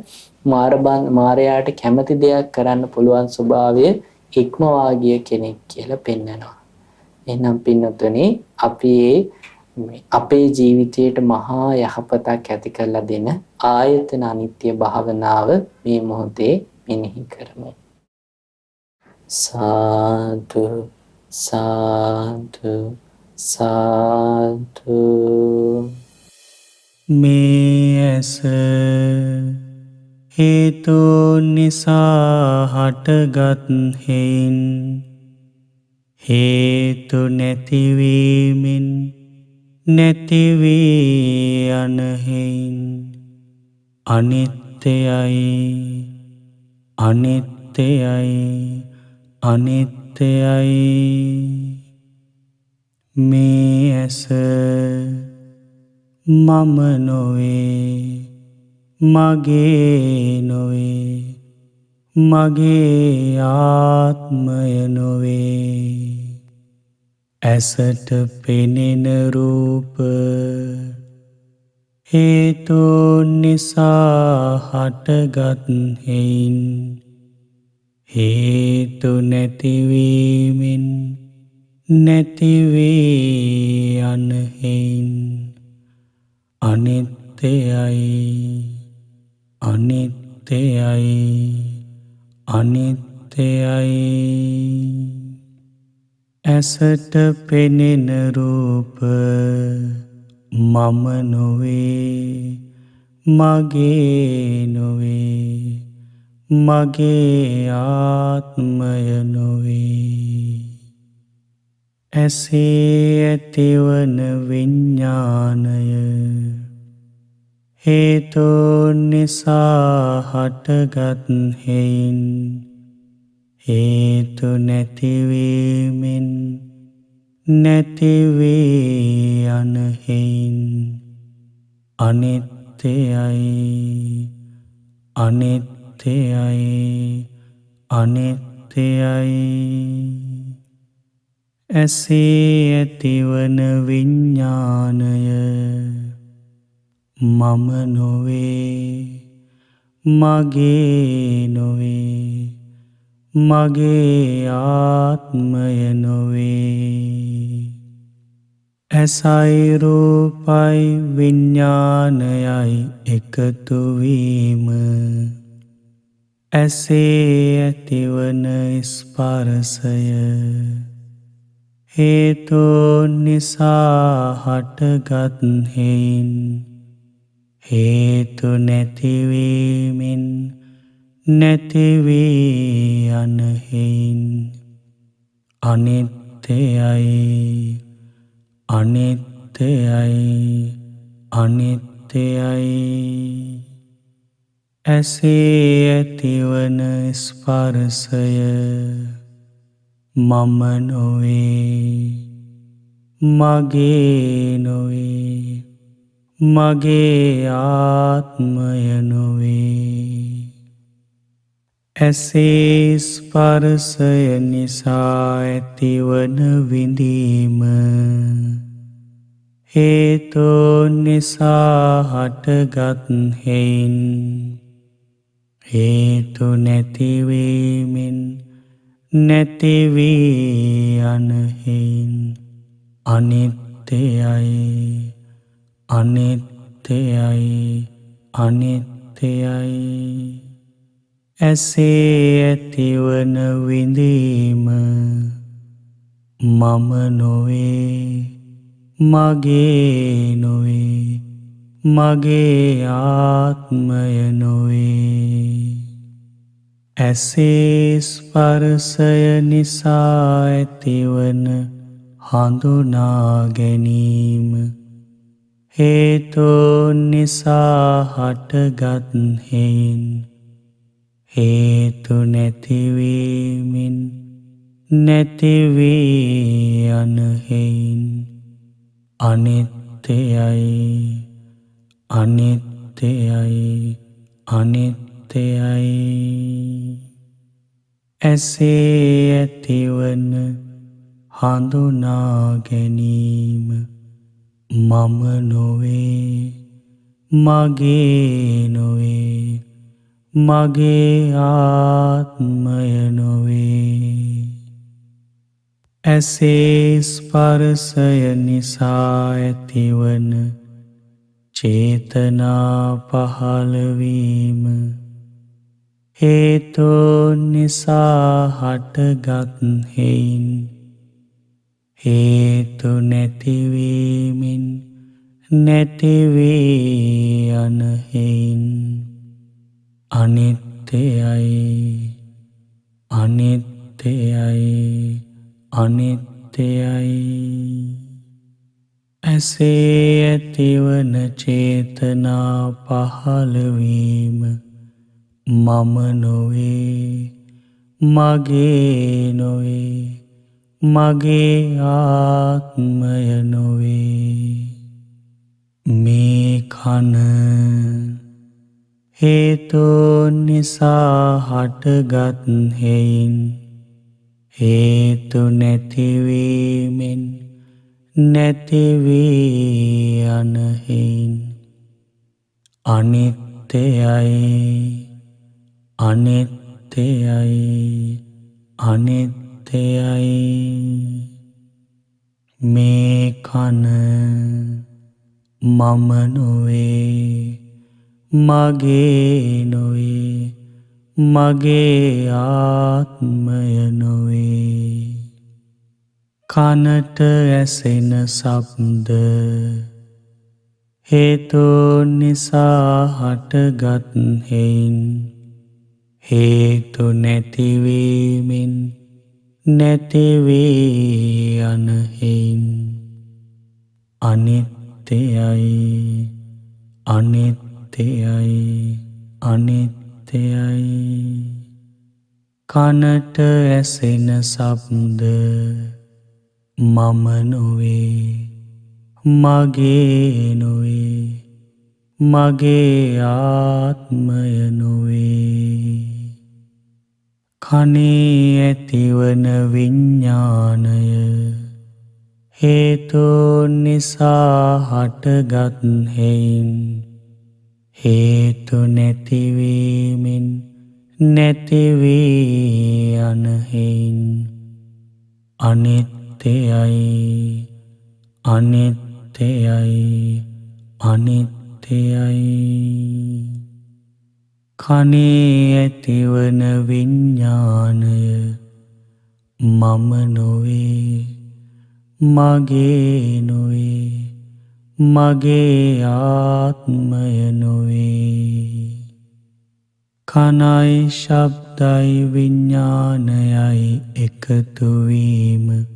මාරයාට කැමති දෙයක් කරන්න පුළුවන් ස්වභාවය ඉක්මවා ගිය කෙනෙක් කියලා පෙන්නනවා. එහෙනම් පින්නතුනි අපි අපේ ජීවිතයට මහා යහපතක් ඇති කරලා දෙන ආයතන අනිත්‍ය භාවනාව මේ මොහොතේ මෙනෙහි කරමු. සාදු සාදු සාදු. මේ ඇස හේතු නිසා හටගත් හේයින් හේතු නැතිවීමෙන් නැතිවී යන හේයින් අනිත්‍යයි අනිත්‍යයි අනිත්‍යයි. මේ ඇස මම නොවේ මගේ නොවේ මගේ ආත්මය නොවේ. ඇසට පෙනෙන රූප හේතුන් නිසා හටගත් හේයින් හේතු නැතිවීමෙන් නැතිවී යන හේයින් අනිත්‍යයි අනිත්‍යයි අනිත්‍යයි. ඇසට පෙනෙන රූප මම නොවේ මගේ නොවේ මගේ ආත්මය නොවේ. ඇසේ ඇතිවන විඤ්ඤාණය හේතුන් නිසා හටගත් හේයින් හේතු නැතිවීමෙන් නැතිවී යන හේයින් අනිත්‍යයි අනිත්‍යයි අනිත්‍යයි. ඇසේ ඇතිවන විඤ්ඤාණය මම නොවේ මගේ නොවේ මගේ ආත්මය නොවේ. ඇසයි රූපයි විඤ්ඤාණයයි එකතු වීම ඇසේ ඇතිවන ස්පර්ශය හේතුන් නිසා හටගත් හේයින් නැතිවී යන හේයින් අනිත්‍යයි අනිත්‍යයි අනිත්‍යයි. ඇසේ ඇතිවන විඤ්ඤාණය මම නොවේ මගේ නොවේ මගේ ආත්මය නොවේ. ඇසයි රූපයි විඤ්ඤාණයයි එකතු වීම ඇසේ ඇතිවන ස්පර්ශය හේතුන් නිසා හටගත් හේයින් හේතු නැතිවීමෙන් නැතිවී යන හේයින් අනිත්‍යයි අනිත්‍යයි අනිත්‍යයි. ඇසේ ඇතිවන ස්පර්ශය මම නොවේ මගේ නොවේ මගේ ආත්මය නොවේ. ඇසේ ස්පර්ශය නිසා ඇතිවන විඳීම හේතෝ නිසා හටගත් හේයින් හේතු නැතිවීමෙන් නැතිවී යන හේයින් අනිත්‍යයි අනිත්‍යයි අනිත්‍යයි. ඇසේ ඇතිවන විඳීම මම නොවේ මගේ නොවේ මගේ ආත්මය නොවේ. ඇසේ ස්පර්ශය නිසා ඇතිවන හඳුනා ගැනීම හේතෝ නිසා හටගත් හේයින් හේතු නැතිවීමෙන් නැතිවී යන හේයින් අනිත්‍යයි අනිත්‍යයි අනිත්‍යයි. ඇසේ ඇතිවන හඳුනා ගැනීම මම නොවේ මගේ නොවේ මගේ ආත්මය නොවේ. ඇසේ ස්පර්ශය නිසා ඇතිවන චේතනා පහළවීම හේතෝ නිසා හටගත් හේයින් හේතු නැතිවීමෙන් නැතිවී යන හේයින් අනිත්‍යයි අනිත්‍යයි අනිත්‍යයි. ඇසේ ඇතිවන චේතනා පහළවීම මම නොවේ මගේ නොවේ මගේ ආත්මය නොවේ. මේ කන හේතෝ නිසා හටගත් හේයින් හේතු නැතිවීමෙන් නැතිවී යන හේයින් අනිත්‍යයි අනිත්‍යයි අනිත්‍යයි. මේ කන මම නොවේ මගේ නොවේ මගේ ආත්මය නොවේ. කනට ඇසෙන ශබ්ද හේතෝ නිසා හටගත් හේයින් හේතු නැතිවීමෙන් නැතිවී යන හේයින් අනිත්‍යයි අනිත්‍යයි අනිත්‍යයි. කනට ඇසෙන ශබ්ද මම නොවේ මගේ නොවේ මගේ ආත්මය නොවේ. කනේ ඇතිවන විඤ්ඤාණය හේතෝ නිසා හටගත් හේයින් හේතු නැතිවීමෙන් නැතිවී යන හේයින් අනිත්‍යයි අනිත්‍යයි අනිත්‍යයි. කනේ ඇතිවන විඤ්ඤාණය මම නොවේ මගේ නොවේ මගේ ආත්මය නොවේ. කනයි ශබ්දයි විඤ්ඤාණයයි එකතුවීම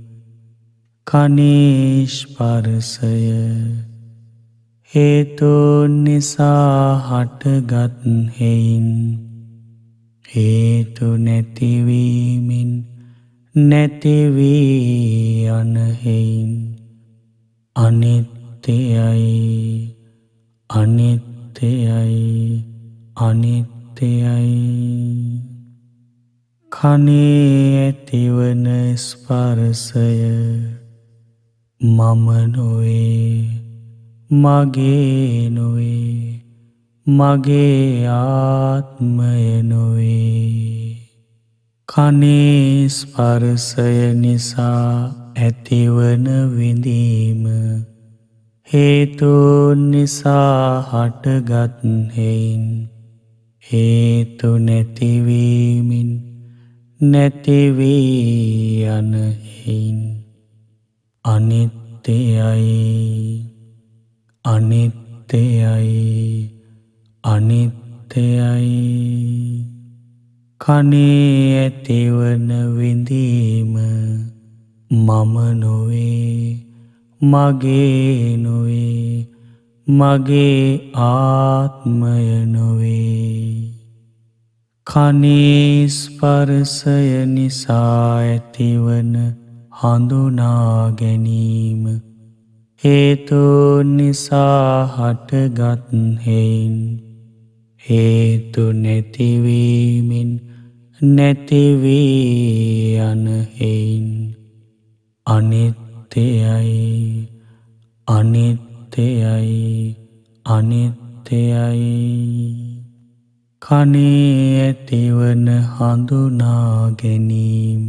කනේ ස්පර්ශය හේතුන් නිසා හටගත් හේයින් හේතු නැතිවීමෙන් නැති වී යන හේයින් අනිත්‍යයි අනිත්‍යයි අනිත්‍යයි. කනේ ඇතිවන ස්පර්ශය මම නොවේ මගේ නොවේ මගේ ආත්මය නොවේ. කනේ ස්පර්ශය නිසා ඇතිවන විඳීම හේතුන් නිසා හටගත් හේයින් හේතු නැතිවීමෙන් නැති වී යන හේයින් අනිත්‍යයි අනිත්‍යයි අනිත්‍යයි. කනේ ඇතිවන විඳීම මම නොවේ මගේ නොවේ මගේ ආත්මය නොවේ. කනේ ස්පර්ශය නිසා ඇතිවන හඳුනා ගැනීම හේතුන් නිසා හටගත් හේයින් හේතු නැතිවීමෙන් නැති වී යන හේයින් අනිත්‍යයි අනිත්‍යයි අනිත්‍යයි. කනේ ඇතිවන හඳුනා ගැනීම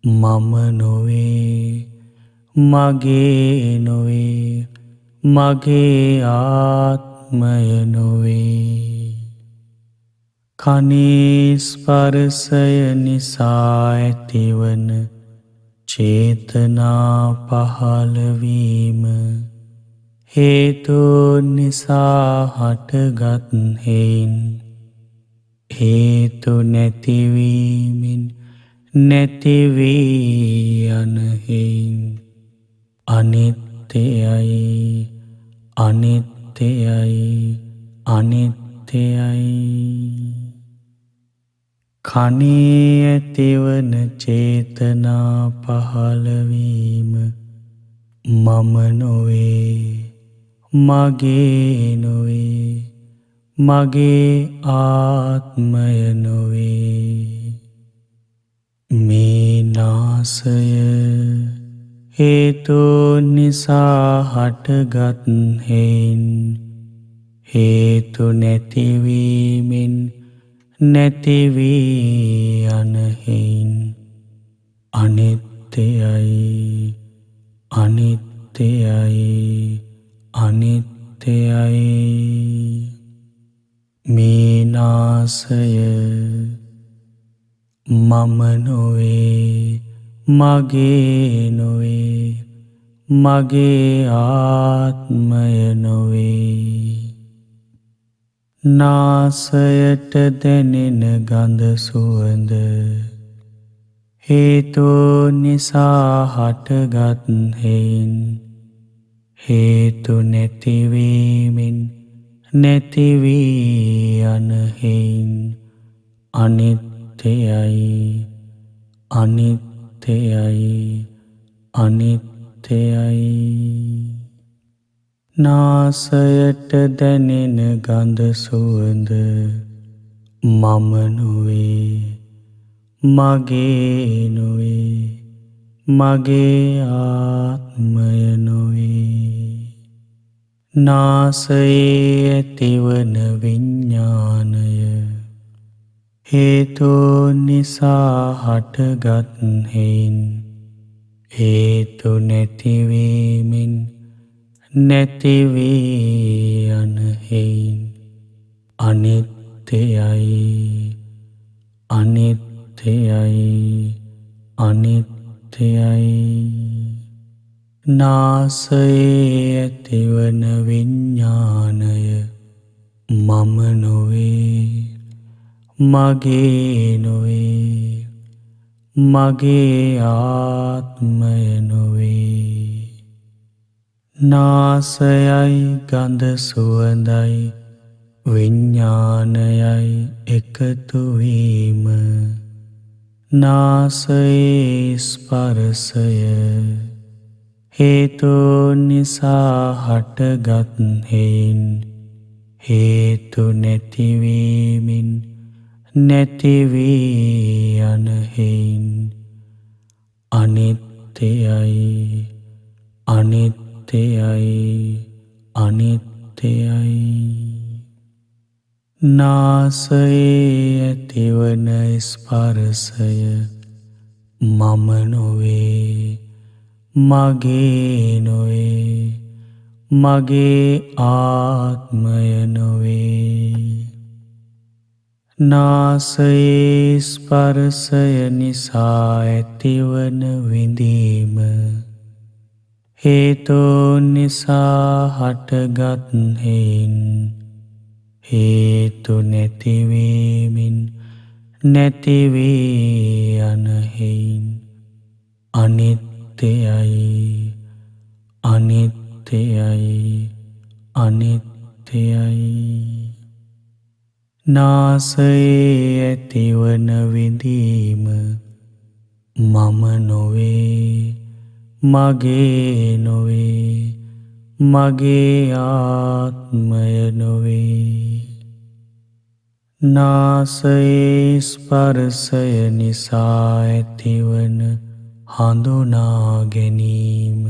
මම නොවේ මගේ නොවේ මගේ ආත්මය නොවේ. කනේ ස්පර්ශය නිසා ඇතිවන චේතනා පහළවීම හේතුන් නිසා හටගත් හේයින් හේතු නැතිවීමෙන් නැති වී යන හේයින් අනිත්‍යයි අනිත්‍යයි අනිත්‍යයි. කනේ ඇතිවන චේතනා පහළවීම මම නොවේ මගේ නොවේ මගේ ආත්මය නොවේ. මේ නාසය හේතුන් නිසා හටගත් හේයින් හේතු නැතිවීමෙන් නැති වී යන හේයින් අනිත්‍යයි අනිත්‍යයි අනිත්‍යයි. මේ නාසය මම නොවේ මගේ නොවේ මගේ ආත්මය නොවේ. නාසයට දැනෙන ගඳ සුවඳ හේතුන් නිසා හටගත් හේයින් හේතු නැතිවීමෙන් නැති වී යන හේයින් අනිත්‍යයි අනිත්‍යයි අනිත්‍යයි. නාසයට දැනෙන ගඳ සුවඳ මම නොවේ මගේ නොවේ මගේ ආත්මය නොවේ. නාසයේ ඇතිවන විඤ්ඤාණය හේතුන් නිසා හටගත් හේයින් හේතු නැතිවීමෙන් නැති වී යන හේයින් අනිත්‍යයි අනිත්‍යයි අනිත්‍යයි. නාසයේ ඇතිවන විඤ්ඤාණය මම නොවේ, මගේ නොවේ, මගේ ආත්මය නොවේ. නාසයයි ගඳ සුවඳයි විඤ්ඤාණයයි එකතු වීම, නාසයේ ස්පර්ශය හේතු නිසා හටගත් හේයින් හේතු නැතිවීමින් නැති වී යන හේයින් අනිත්‍යයි, අනිත්‍යයි, අනිත්‍යයි. නාසයේ ඇතිවන ස්පර්ශය මම නොවේ, මගේ නොවේ, මගේ ආත්මය නොවේ. නාසයේ ස්පර්ශය නිසා ඇතිවන විඳීම හේතුන් නිසා හටගත් හේයින් හේතු නැතිවීමින් නැති වී යන හේයින් අනිත්‍යයි, අනිත්‍යයි, අනිත්‍යයි. නාසයේ ඇතිවන විඳීම මම නොවේ, මගේ නොවේ, මගේ ආත්මය නොවේ. නාසයේ ස්පර්ශය නිසා ඇතිවන හඳුනා ගැනීම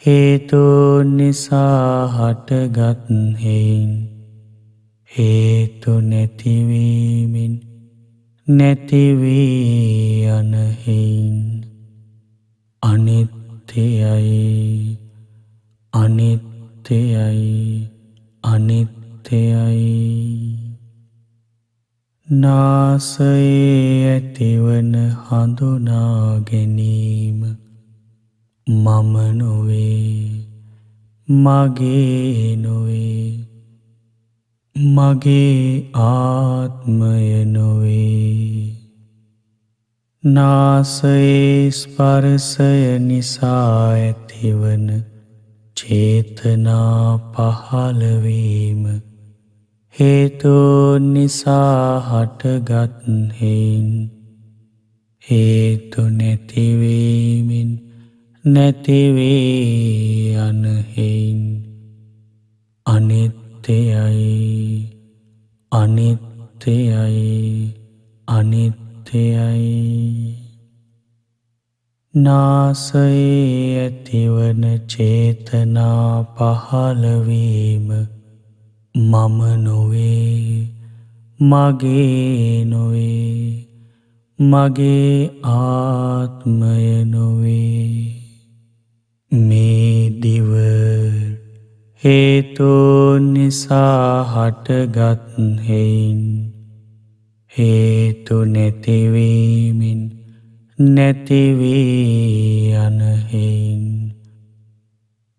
හේතුන් නිසා හටගත් හේයින් හේතු නැතිවීමින් නැති වී යන හේයින් අනිත්‍යයි, අනිත්‍යයි, අනිත්‍යයි. නාසයේ ඇතිවන හඳුනා ගැනීම මම නොවේ, මගේ නොවේ, මගේ ආත්මය නොවේ. නාසයේ ස්පර්ශය නිසා ඇතිවන චේතනා පහළවීම හේතුන් නිසා හටගත් හේයින් හේතු නැතිවීමින් නැති වී යන හේයින් අනිත්‍යයි, අනිත්‍යයි, අනිත්‍යයි. නාසයේ ඇතිවන චේතනා පහළවීම මම නොවේ, මගේ නොවේ, මගේ ආත්මය නොවේ. මේ දිව හේතුන් නිසා හටගත් හේයින් හේතු නැතිවීමින් නැති වී යන හේයින්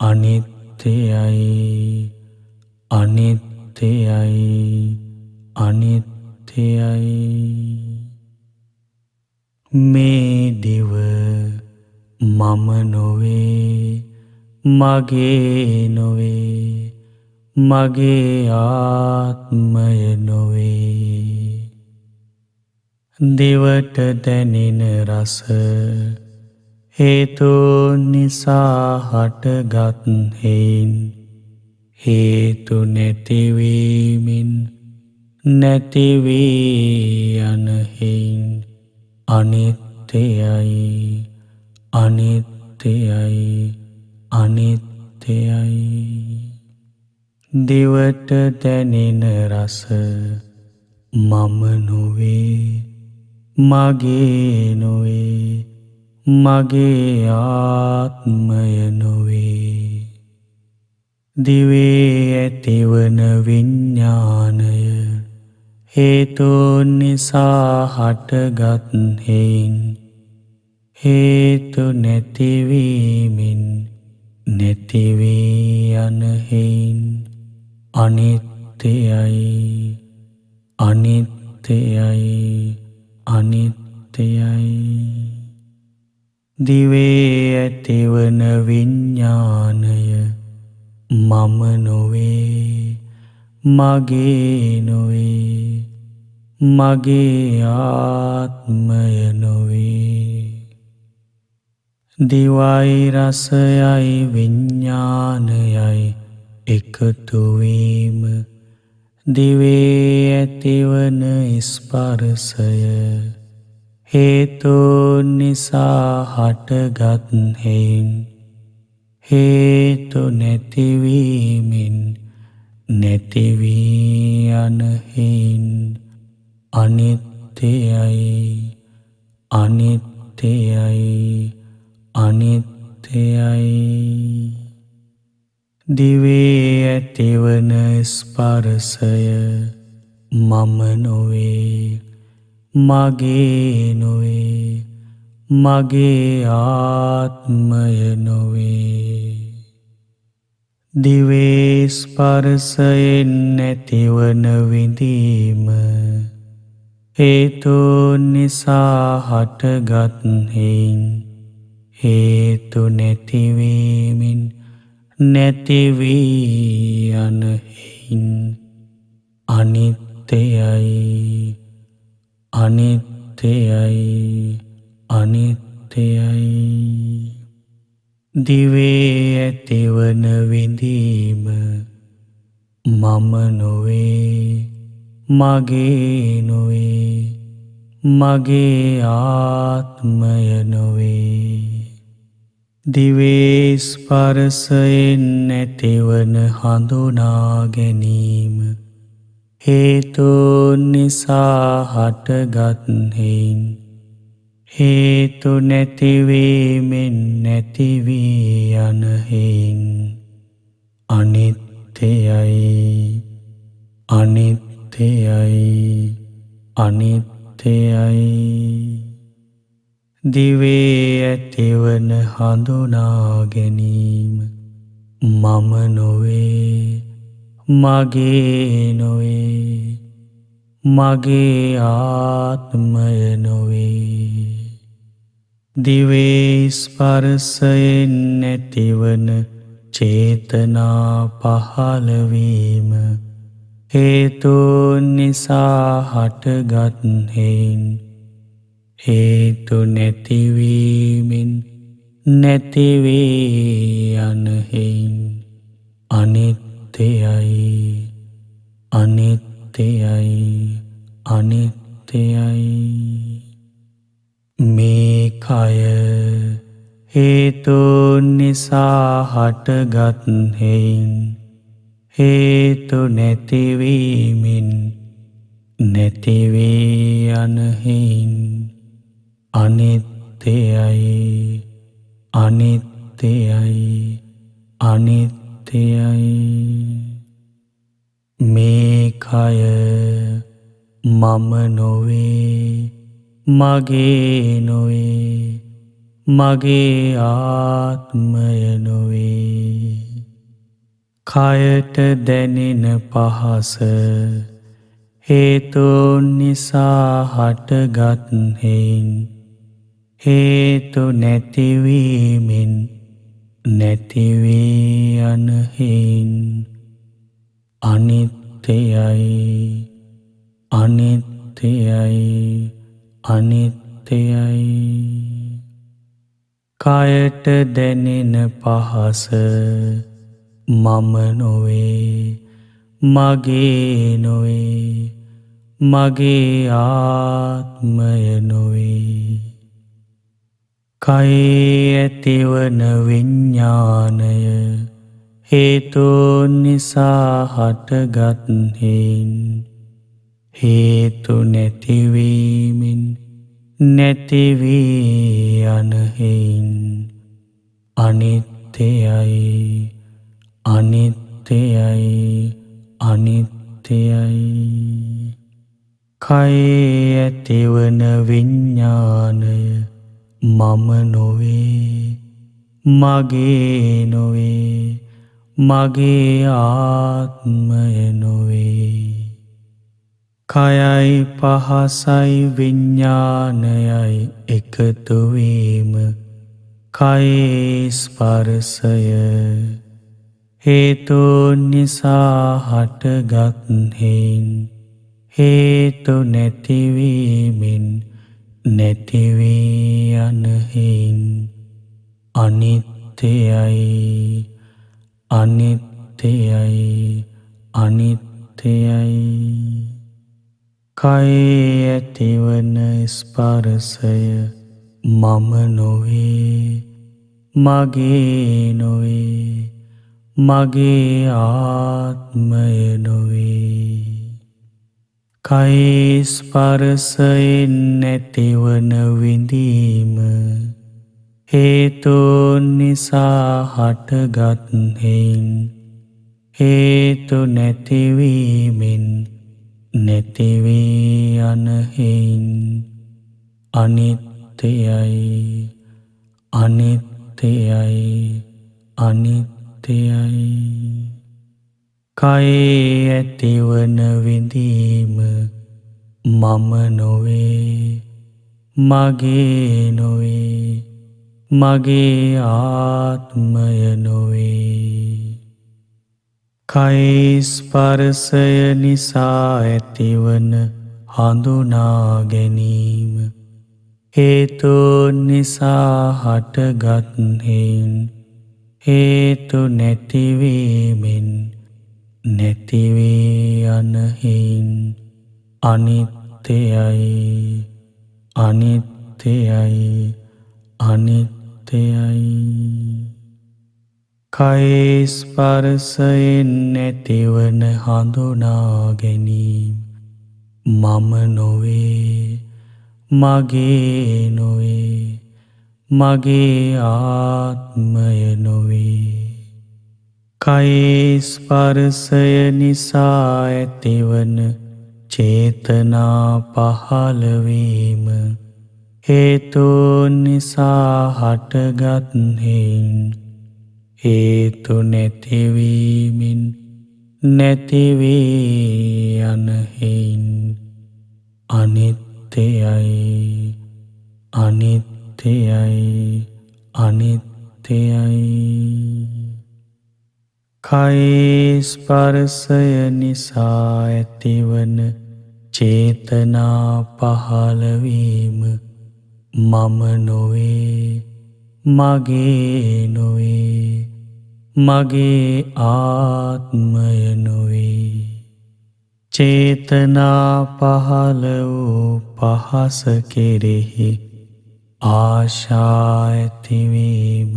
අනිත්‍යයි, අනිත්‍යයි, අනිත්‍යයි. මේ දිව මම නොවේ, මගේ නොවේ, මගේ ආත්මය නොවේ. දිවට දැනෙන රස හේතුන් නිසා හටගත් හේයින් හේතු නැතිවීමින් නැති වී යන හේයින් අනිත්‍යයි, අනිත්‍යයි, අනිත්‍යයි. දිවට දැනෙන රස මම නොවේ, මගේ නොවේ, මගේ ආත්මය නොවේ. දිවේ ඇතිවන විඤ්ඤාණය හේතුන් නිසා හටගත් හේයින් හේතු නැතිවීමෙන් නැතිවී යන හේන් අනිත්‍යයි අනිත්‍යයි අනිත්‍යයි. දිවේ ඇතිවන විඤ්ඤාණය මම නොවේ මගේ නොවේ මගේ ආත්මය නොවේ. දිවයි රසයයි විඤ්ඤාණයයි එකතු වීම දිවේ ඇතිවන ස්පර්ශය හේතුන් නිසා හටගත් හේන් හේතු නැතිවීමෙන් නැතිවී යන හේන් අනිත්‍යයි අනිත්‍යයි අනිත්‍යයි. දිවේ ඇතිවන ස්පර්ශය මම නොවේ මගේ නොවේ මගේ ආත්මය නොවේ. දිවේ ස්පර්ශයෙන් නැතිවන විඳීම හේතුන් නිසා හටගත් හේන් හේතු නැතිවීමෙන් නැතිවී යන හේන් අනිත්‍යයි අනිත්‍යයි අනිත්‍යයි. දිවේ ඇතිවන විඳීම මම නොවේ මගේ නොවේ මගේ ආත්මය නොවේ. දිවේ ස්පර්ශයෙන් නැතිවන හඳුනා ගැනීම හේතුන් නිසා හටගත් හේන් හේතු නැතිවීමෙන් නැතිවී යන හේන් අනිත්‍යයි අනිත්‍යයි අනිත්‍යයි. දිවේ ඇතිවන හඳුනා ගැනීම මම නොවේ මගේ නොවේ මගේ ආත්මය නොවේ. දිවේ ස්පර්ශයෙන් නැතිවන චේතනා පහළවීම හේතුන් නිසා හටගත් හේන් හේතු නැතිවීමෙන් නැතිවී යන හේන් අනිත්‍යයි අනිත්‍යයි අනිත්‍යයි. මේ කය හේතුන් නිසා හටගත් හේන් හේතු නැතිවීමෙන් නැතිවී යන හේන් අනිත්‍යයි අනිත්‍යයි අනිත්‍යයි. මේ කය මම නොවේ මගේ නොවේ මගේ ආත්මය නොවේ. කයට දැනෙන පහස හේතුන් නිසා හටගත් හේන් හේතු නැතිවීමෙන් නැතිවී යන හේන් අනිත්‍යයි අනිත්‍යයි අනිත්‍යයි. කයට දැනෙන පහස මම නොවේ මගේ නොවේ මගේ ආත්මය නොවේ. කයේ ඇතිවන විඤ්ඤාණය හේතුන් නිසා හටගත් හේන් හේතු නැතිවීමෙන් නැතිවී යන හේන් අනිත්‍යයි අනිත්‍යයි අනිත්‍යයි. කයේ ඇතිවන විඤ්ඤාණය මම නොවේ, මගේ නොවේ, මගේ ආත්මය නොවේ. කයයි පහසයි විඤ්ඤාණයයි එකතුවීම කයේ ස්පර්ශය හේතුන් නිසා හටගත් හේන් හේතු නැතිවීමෙන් නැතිවී යන හේන් අනිත්‍යයි අනිත්‍යයි අනිත්‍යයි. කයේ ඇතිවන ස්පර්ශය මම නොවේ, මගේ නොවේ, මගේ ආත්මය නොවේ. කයේ ස්පර්ශයෙන් නැතිවන විඳීම හේතුන් නිසා හටගත් හේන් හේතු නැතිවීමෙන් නැතිවී යන හේන් අනිත්‍යයි අනිත්‍යයි අනිත්‍යයි. කයේ ඇතිවන විඳීම මම නොවේ, මගේ නොවේ, මගේ ආත්මය නොවේ. කයේ ස්පර්ශය නිසා ඇතිවන හඳුනා ගැනීම හේතුන් නිසා හටගත් හේන් හේතු නැතිවීමෙන් නැතිවී යන හේන් අනිත්‍යයි අනිත්‍යයි අනිත්‍යයි. කයේ ස්පර්ශයෙන් නැතිවන හඳුනා ගැනීම මම නොවේ, මගේ නොවේ, මගේ ආත්මය නොවේ. කයේ ස්පර්ශය නිසා ඇතිවන චේතනා පහළවීම හේතුන් නිසා හටගත් හේන් හේතු නැතිවීමෙන් නැතිවී යන හේන් අනිත්‍යයි අනිත්‍යයි අනිත්‍යයි. කයේ ස්පර්ශය නිසා ඇතිවන චේතනා පහළවීම මම නොවේ, මගේ නොවේ, මගේ ආත්මය නොවේ. චේතනා පහළ වූ පහස කෙරෙහි ආශා ඇතිවීම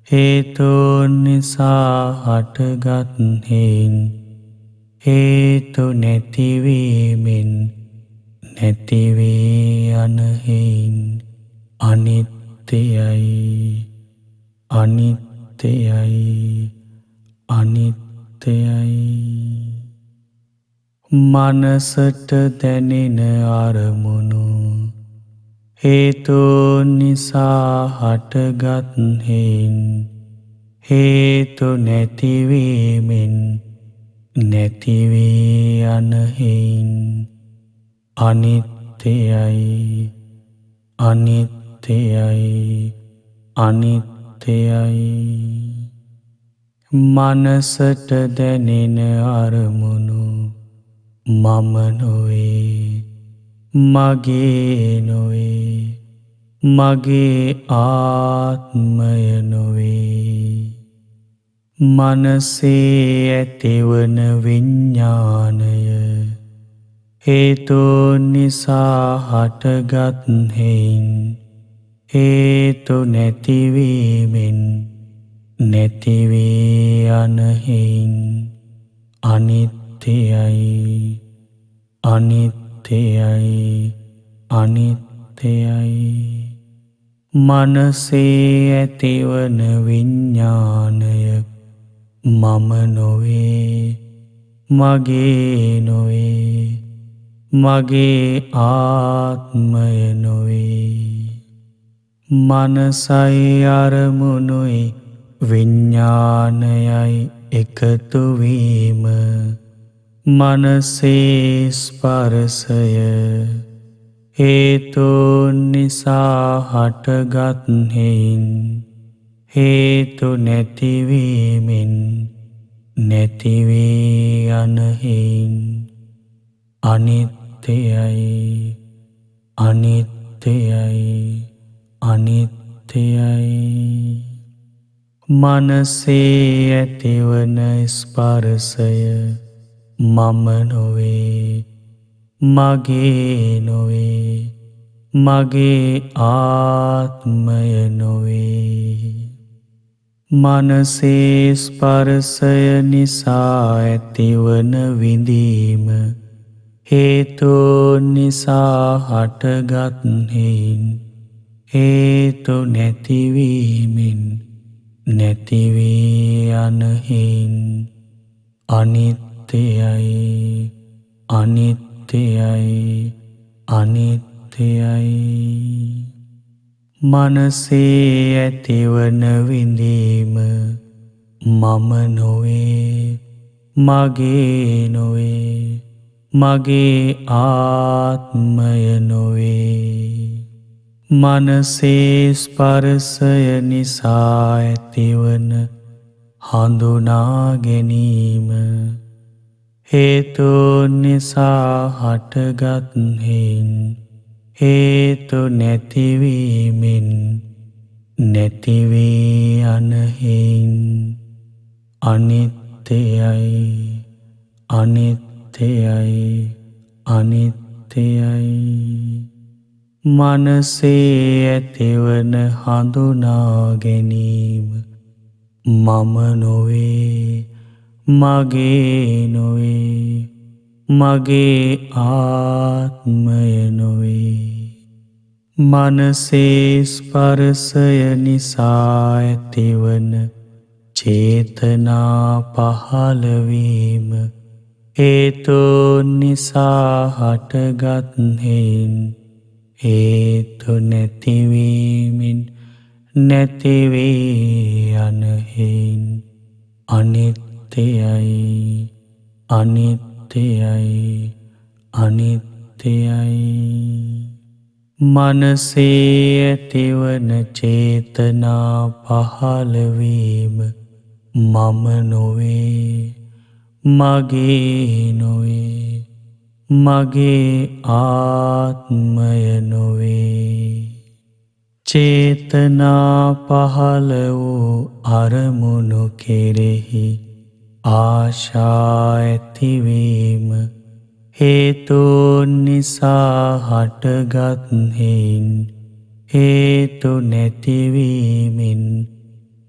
හේතුන් නිසා හටගත් හේන් හේතු නැතිවීමෙන් නැතිවී යන හේන් අනිත්‍යයි අනිත්‍යයි අනිත්‍යයි. මනසට දැනෙන අරමුණු හේතුන් නිසා හටගත් හේන් හේතු නැතිවීමෙන් නැතිවී යන හේන් අනිත්‍යයි අනිත්‍යයි අනිත්‍යයි. මනසට දැනෙන අරමුණු මම නොවේ, මගේ නොවේ, මගේ ආත්මය නොවේ. මනසේ ඇතිවන විඤ්ඤාණය හේතුන් නිසා හටගත් හේන් හේතු නැතිවීමෙන් නැතිවී යන හේන් අනිත්‍යයි අනිත්‍යයි අනිත්‍යයි. මනසේ ඇතිවන විඤ්ඤාණය මම නොවේ, මගේ නොවේ, මගේ ආත්මය නොවේ. මනසයි අරමුණුයි විඤ්ඤාණයයි එකතු වීම මනසේ ස්පර්ශය හේතුන් නිසා හටගත් හේයින් හේතු නැතිවීමෙන් නැති වී යන හේයින් අනිත්‍යයි අනිත්‍යයි අනිත්‍යයි මනසේ ඇතිවන ස්පර්ශය මම නොවේ මගේ නොවේ මගේ ආත්මය නොවේ මනසේ ස්පර්ශය නිසා ඇතිවන විඳීම හේතුන් නිසා හටගත් හේයින් හේතු නැතිවීමෙන් නැති වී යන හේයින් අනිත්‍යයි අනිත්‍යයි අනිත්‍යයි මනසේ ඇතිවන විඳීම මම නොවේ මගේ නොවේ මගේ ආත්මය නොවේ මනසේ ස්පර්ශය නිසා ඇතිවන හඳුනා ගැනීම හේතුන් නිසා හටගත් හේයින් හේතු නැතිවීමෙන් නැති වී යන හේයින් අනිත්‍යයි අනිත්‍යයි අනිත්‍යයි මනසේ ඇතිවන හඳුනා ගැනීම මම නොවේ මගේ නොවේ මගේ ආත්මය නොවේ මනසේ ස්පර්ශය නිසා ඇතිවන චේතනා පහළවීම හේතුන් නිසා හටගත් හේයින් හේතු නැතිවීමෙන් නැති වී යන හේයින් අනිත්‍යයි අනිත්‍යයි අනිත්‍යයි මනසේ ඇතිවන චේතනා පහළවීම මම නොවේ මගේ නොවේ මගේ ආත්මය නොවේ චේතනා පහළ වූ අරමුණු කෙරෙහි ආශා ඇතිවීම හේතුන් නිසා හටගත් හේයින් හේතු නැතිවීමෙන්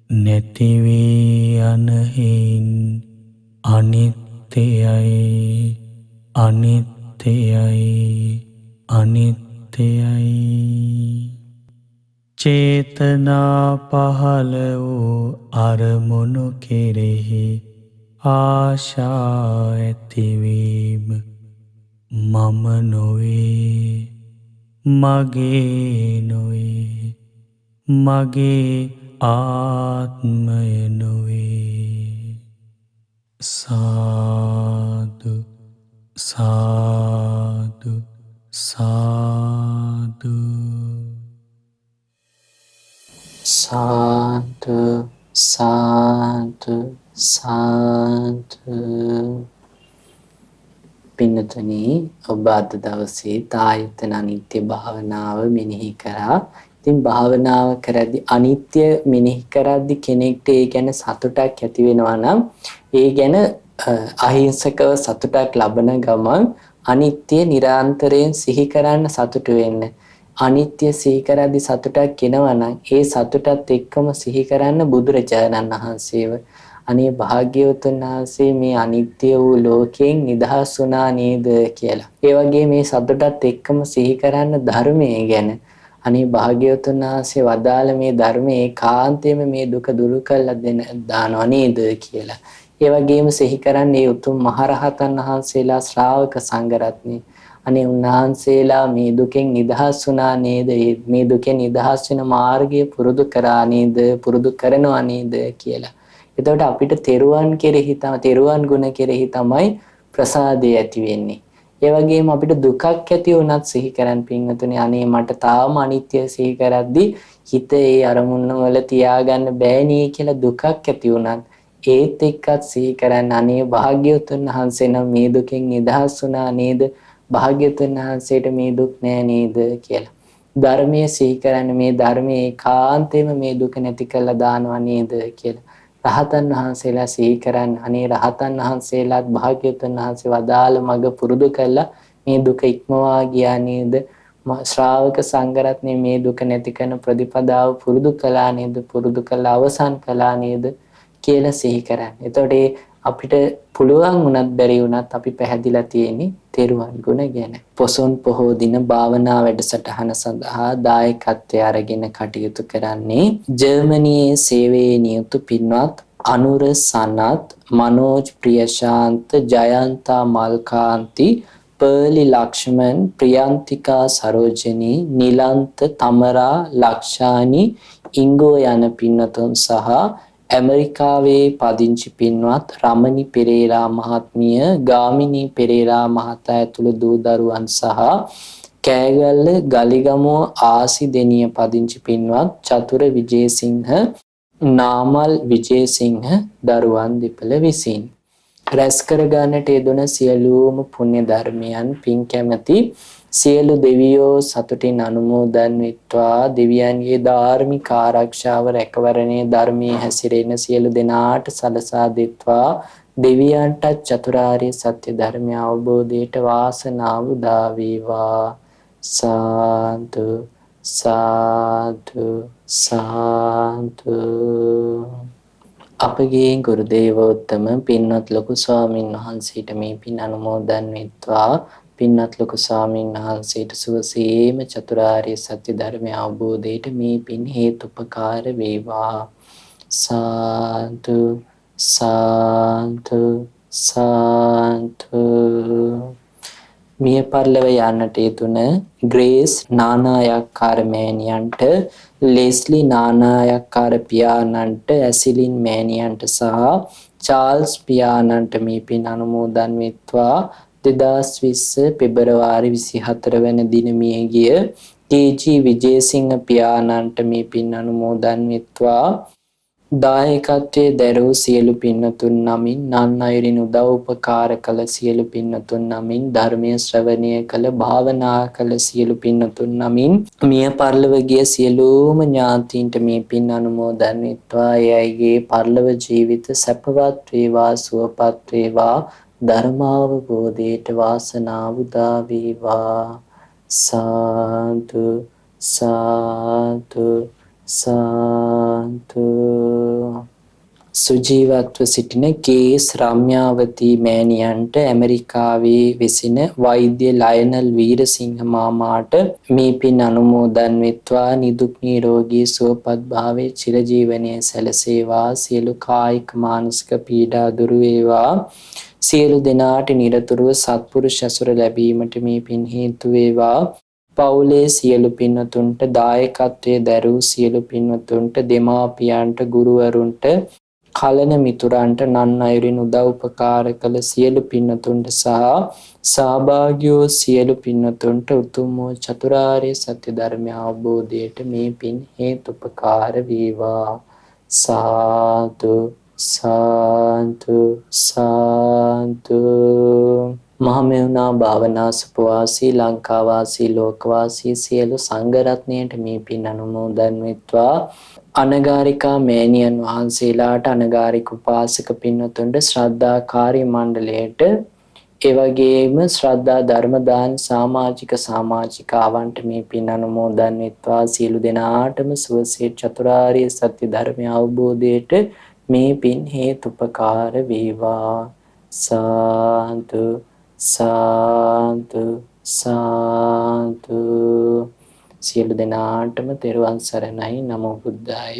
නැති වී යන හේයින් අනිත්‍යයි අනිත්‍යයි අනිත්‍යයි චේතනා පහළ වූ අරමුණු කෙරෙහි ආශා ඇතිවීම මම නොවේ මගේ නොවේ මගේ ආත්මය නොවේ සාදු සාදු සාදු සාදු සාදු සාදු පින්නතුනි ඔබ අද දවසේ ආයතන අනිත්‍ය භාවනාව මෙනෙහි කරා. ඉතින් භාවනාව කරද්දී අනිත්‍ය මෙනෙහි කරද්දී කෙනෙක්ට ඒ ගැන සතුටක් ඇති වෙනවා නම් ඒ ගැන අහිංසකව සතුටක් ලබන ගමන් අනිත්‍ය නිරන්තරයෙන් සිහි කරන්න සතුටු වෙන්න. අනිත්‍ය සිහි කරද්දී සතුටක් එනවා නම් ඒ සතුටත් එක්කම සිහි කරන්න බුදුරජාණන් වහන්සේව. අනේ භාග්‍යවතුන් වහන්සේ මේ අනිත්‍ය වූ ලෝකයෙන් නිදහස් වුණා නේද කියලා. ඒ වගේ මේ සතුටත් එක්කම සිහි කරන්න ධර්මයේ ගැන. අනේ භාග්‍යවතුන් වහන්සේ වදාළ මේ ධර්මයේ ඒකාන්තයෙන්ම මේ දුක දුරු කළා දානවා නේද කියලා. ඒ වගේම සිහි කරන්නේ උතුම් මහරහතන් වහන්සේලා ශ්‍රාවක සංඝරත්නය. අනේ උන්වහන්සේලා මේ දුකෙන් නිදහස් වුණා නේද? මේ දුකෙන් නිදහස් වෙන මාර්ගය පුරුදු කරා නේද? පුරුදු කරනවා නේද කියලා. එතකොට අපිට තෙරුවන් කෙරෙහි තෙරුවන් ගුණ කෙරෙහි තමයි ප්‍රසාදය ඇති වෙන්නේ. ඒ වගේම අපිට දුකක් ඇති වුණත් සිහි කරන් පින්වතුනි අනේ මට තාම අනිත්‍ය සිහි කරද්දි හිත ඒ අරමුණ වල තියාගන්න බෑනේ කියලා දුකක් ඇති වුණත් ඒත් එක්කත් සිහි කරන් අනේ භාග්‍යවතුන් වහන්සේ නම් මේ දුකෙන් නිදහස් වුණා නේද? භාග්‍යවතුන් වහන්සේට මේ දුක් නෑ නේද කියලා. ධර්මයේ සිහි කරන්නේ මේ ධර්මයේ ඒකාන්තයෙන්ම මේ දුක නැති කරලා දානවා නේද කියලා. රහතන් වහන්සේලා සිහි කරන් අනේ රහතන් වහන්සේලාත් භාග්‍යවතුන් වහන්සේ වදාළ මඟ පුරුදු කළා මේ දුක ඉක්මවා ගියා නේද? ශ්‍රාවක සංඝරත්නය මේ දුක නැති කරන ප්‍රතිපදාව පුරුදු කළා නේද? පුරුදු කළා අවසන් කළා නේද කියලා සිහි කරන්. එතකොට අපිට පුළුවන් වුණත් බැරි වුණත් අපි පැහැදිලා තියෙන්නේ තෙරුවන් ගුණ ගැන. පොසොන් පොහෝ දින භාවනා වැඩසටහන සඳහා දායකත්වය අරගෙන කටයුතු කරන්නේ ජර්මනියේ සේවයේ නියුතු පින්වත් අනුර සනත්, මනෝජ් ප්‍රියශාන්ත, ජයන්තා මල්කාන්ති, පර්ලි ලක්ෂ්මන්, ප්‍රියන්තිකා සරෝජනී, නිලන්ත, තමරා, ලක්ෂානි, ඉංගෝ යන පින්නතුන් සහ ඇමරිකාවේ පදිංචි පින්වත් රමණි පෙරේරා මහත්මිය, ගාමිණී පෙරේරා මහතා ඇතුළු දූ දරුවන් සහ කෑගල්ල ගලිගමුව ආසිදෙනිය පදිංචි පින්වත් චතුර විජේසිංහ, නාමල් විජේසිංහ දරුවන් දෙපළ විසින් රැස් කර ගන්නට යෙදුන සියලුම පුණ්‍ය ධර්මයන් පින් කැමැති සියලු දෙවියෝ සතුටින් අනුමෝදන් වෙත්වා. දෙවියන්ගේ ධාර්මික ආරක්ෂාව රැකවරණයේ ධර්මයේ හැසිරෙන සියලු දෙනාට සලසා දෙත්වා. දෙවියන්ට චතුරාර්ය සත්‍ය ධර්මය අවබෝධයට වාසනාව උදා වේවා. සාදු සාදු සාදු. අපගේ ගුරු දේවෝත්තම පින්වත් ලොකු ස්වාමින් වහන්සේට මේ පින් අනුමෝදන් වෙත්වා. පින්වත් ලොකු ස්වාමින් වහන්සේට සුවසේම චතුරාර්ය සත්‍ය ධර්මය අවබෝධයට මේ පින් හේතුපකාර වේවා. සාදු සාදු සාදු. මිය පරලොව යන්නට යෙදුන ග්‍රේස් නානායක්කාර මෑණියන්ට, ලෙස්ලි නානායක්කාර පියාණන්ට, ඇසිලින් මෑණියන්ට සහ චාල්ස් පියාණන්ට මේ පින් අනුමෝදන් වෙත්වා. 2020 පෙබරවාරි 24 වෙනි දින මියගිය ටී.ජී. විජේසිංහ පියාණන්ට මේ පින් අනුමෝදන් වෙත්වා. දායකත්වයේ දැරූ සියලු පින්නතුන් නමින්, නන් අයුරින් උදව් උපකාර කළ සියලු පින්නතුන් නමින්, ධර්මයේ ශ්‍රවණය කළ භාවනා කළ සියලු පින්නතුන් නමින්, මිය පරලොව ගිය සියලුම ඥාතීන්ට මේ පින් අනුමෝදන් වෙත්වා. එයගේ පරලොව ජීවිත සැපවත් වේවා, සුවපත් වේවා. ධර්මාවබෝධයට වාසනාව උදා වේවා. සාදු සාදු සාදු. සුජීවත්ව සිටින කේස් රම්‍යාවතී මෑණියන්ට, ඇමරිකාවේ වෙසෙන වෛද්‍ය ලයනල් වීරසිංහ මාමාට මේ පින් අනුමෝදන් වෙත්වා. නිදුක් නිරෝගී සුවපත් භාවයේ චිරජීවනයේ සැලසේවා. සියලු කායික මානසික පීඩා දුරු වේවා. සියලු දෙනාට නිරතුරුව සත්පුරුෂ ඇසුර ලැබීමට මේ පින් හේතු වේවා. පවුලේ සියලු පින්වතුන්ට, දායකත්වයේ දැරූ සියලු පින්වතුන්ට, දෙමාපියන්ට, ගුරුවරුන්ට, කලන මිතුරන්ට, නන් අයුරින් උදව් උපකාර කළ සියලු පින්වතුන්ට සහ සහභාගී වූ සියලු පින්වතුන්ට උතුම් වූ චතුරාර්ය සත්‍ය ධර්මය අවබෝධයට මේ පින් හේතුපකාර වේවා. සාදු සාදු සාදු. මහමෙවුනා භාවනා සුපවාසී ලංකාවාසී ලෝකවාසී සියලු සංඝ රත්නයට මේ පින් අනුමෝදන් වෙත්වා. අනගාരികා මෑණියන් වහන්සේලාට, අනගාരിക උපාසක පින්වතුන්ට, ශ්‍රද්ධා කාර්ය මණ්ඩලයට, ඒ වගේම ශ්‍රද්ධා ධර්ම දාන සමාජිකාවන්ට මේ පින් අනුමෝදන් වෙත්වා. සියලු දෙනාටම සුවසේ චතුරාර්ය සත්‍ය ධර්මය අවබෝධයට මේ පින් හේතුපකාර වේවා. සාදු සාදු සාදු. සියලු දෙනාටම තෙරුවන් සරණයි. නමෝ බුද්ධාය.